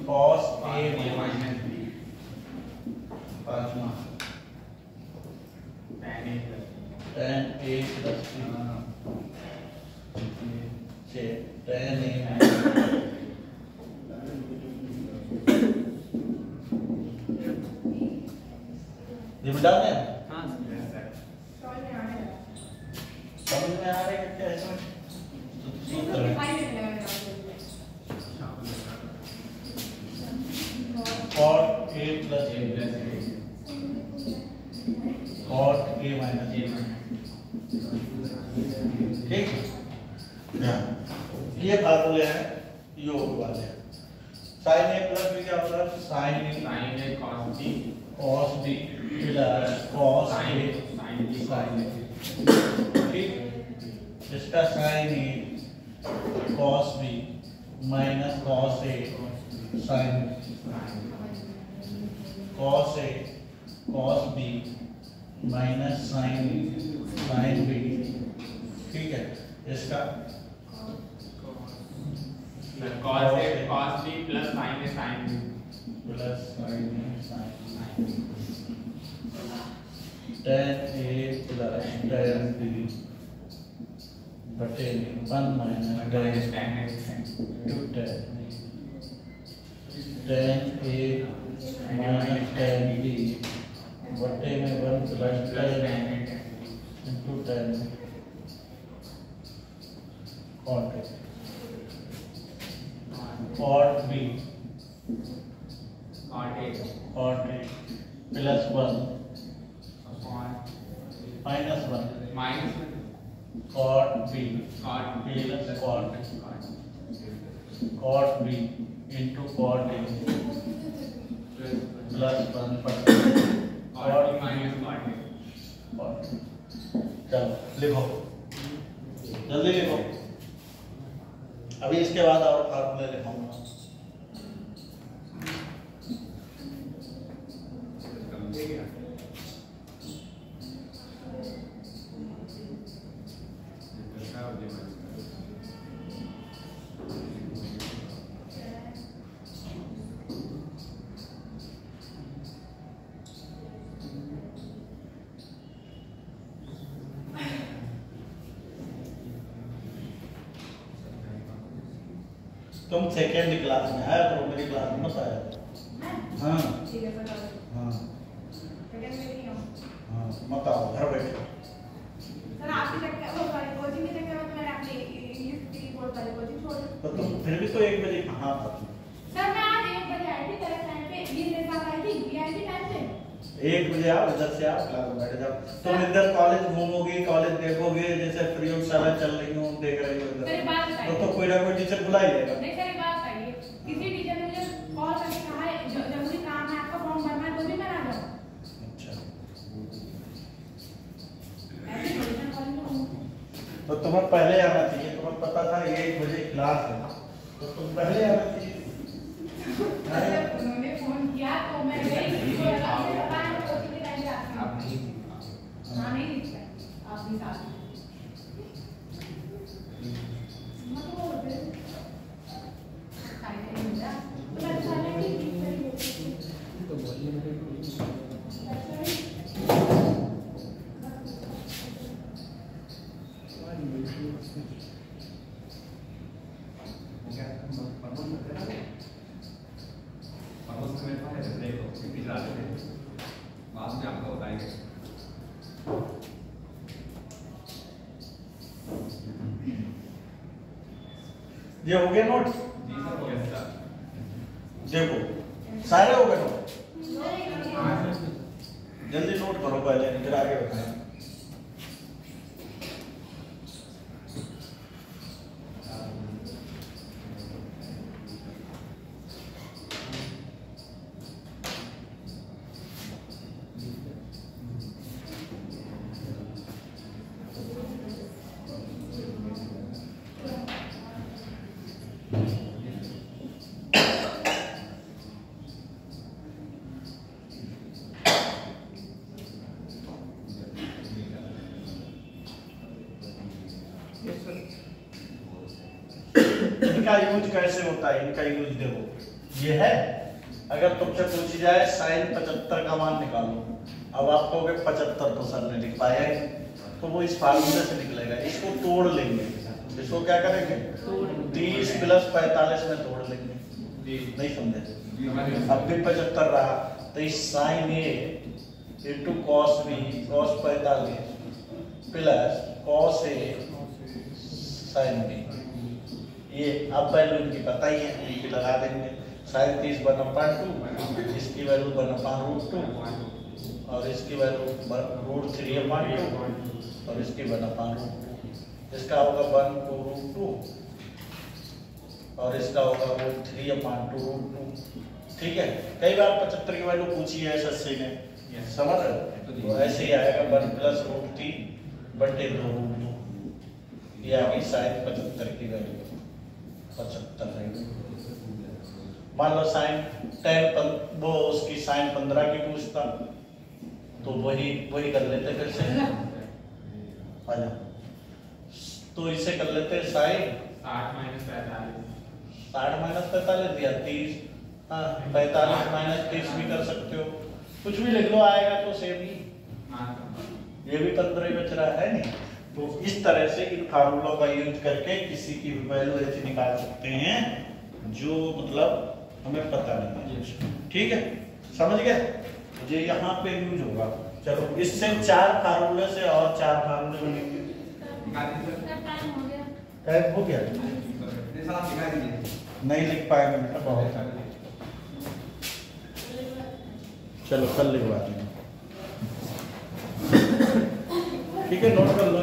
कॉस ए माइनस बी। पांचवा tan a प्लस बी। छः tan a माइनस ये बता दें। हाँ समझ में आ रहा है क्या इसमें? सूत्र cot a plus cot a minus ठीक। ये फार्मूले हैं योग वाले। साइन ए प्लस बी क्या होता है? Sine A cos B plus cos A sine A. ठीक, इसका sine A cos B minus cos A sine cos A cos B minus sine B. ठीक है, इसका cos a cos b plus sin a sin b plus sign tan a plus tan b बटे 1 minus tan tan a tan a minus tan b बटे में 1 plus tan into tan cot b cot a plus 1 minus 1 cot b plus cot b into cot a plus 1 पर cot चलो लिखो, जल्दी लिखो। अभी इसके बाद और फार्मूले लिखूंगा। तुम सेकेंड क्लास में आया करो, मेरी क्लास में मत आया। हाँ ठीक है सर। हाँ सेकंड में नहीं हूं हाँ, मत आओ, घर बैठो। सर आपके चक्कर वो वाली कोचिंग के चक्कर में तो मैंने अपनी इंग्लिश की बोर्ड वाली कोचिंग छोड़ दी। तो तुम फिर भी तो 1 बजे कहाँ था तुम? सर मैं आज 1 बजे आई थी तेरे टाइम पे, ये मेरे साथ आई थी, ये आई थी टाइम पे। 1 बजे आओ, इधर से आओ, क्लास में बैठ जाओ। तुम इधर कॉलेज घूमोगे, कॉलेज देखोगे, जैसे प्रयोगशाला चल रही हो, देख रहे हो इधर, मेरी बात बताइए। तो कोई ना कोई टीचर बुला ही लेगा। नहीं सर, एक बात बताइए, किसी टीचर ने मुझे कॉल करके कहा है जरूरी काम है आपका, फॉर्म भरना है, तो भी मैं ना जाऊं। अच्छा, ऐसे थोड़ी ना कॉलेज में हूं। तो तुम्हें पहले आना चाहिए, तुम्हें पता था 1 बजे क्लास है, तो तुम पहले आना चाहिए। उन्होंने फोन किया तो मैं गई, मुझे लगा मुझे पता है मैं कोचिंग के टाइम पे आती हूं। हाँ नहीं निकला, आप भी साथ में। मैं तो बोल रही हूँ खाई नहीं मिला तो मैं खाने की ठीक है तो बोलिए मेरे को बाद में आपको बताएंगे। ये हो गया नोट? जी सर, हो गया सर। देखो सारे हो गए नोट, जल्दी नोट करो पहले, फिर आगे बताएं। इनका यूज कैसे होता है, इनका यूज देखो, ये है, अगर तुमसे पूछी जाए sin 75 का मान निकालो, अब आप कहोगे 75 तो सर ने लिख पाया है, तो वो इस फार्मूले से निकलेगा, इसको तोड़ लेंगे, इसको क्या करेंगे 30 + 45 में तोड़ लेंगे। नहीं समझे? अब भी 75 रहा, तो इस sin A into cos B, cos 45 plus cos A sin B, ये अब वैल्यू इनकी पता ही है, इनकी लगा देंगे। sin 30 1/2, इसकी वैल्यू 1/√2 और इसकी वैल्यू √3/2 और इसकी 1/√2, इसका होगा 1/√2 और इसका होगा √3/2। ठीक है, कई बार 75 की वैल्यू पूछी है एसएससी ने, समझ रहे हो? तो ऐसे ही आएगा 1 + √3/2, ये आ गई sin 75 की वैल्यू 75 है। मान लो sin 10 वो उसकी sin 15 की पूछता, तो वही कर लेते फिर से, आजा, तो इसे कर लेते sin 60 - 45 दिया 30, हाँ 45 - 30 भी कर सकते हो, कुछ भी लिख लो, आएगा तो सेम ही, ये भी 15 ही बच रहा है नहीं। तो इस तरह से इन फार्मूलों का यूज करके किसी की वैल्यू ऐसी निकाल सकते हैं जो मतलब हमें पता नहीं है। ठीक है, समझ गए? ये यहाँ पे यूज होगा। चलो इससे 4 फार्मूले से और 4 फार्मूले बनेंगे। टाइम हो गया। टाइम हो गया? नहीं लिख पाएंगे बेटा, बहुत है। चलो कल लिखवा देंगे। ठीक है, नोट कर लो।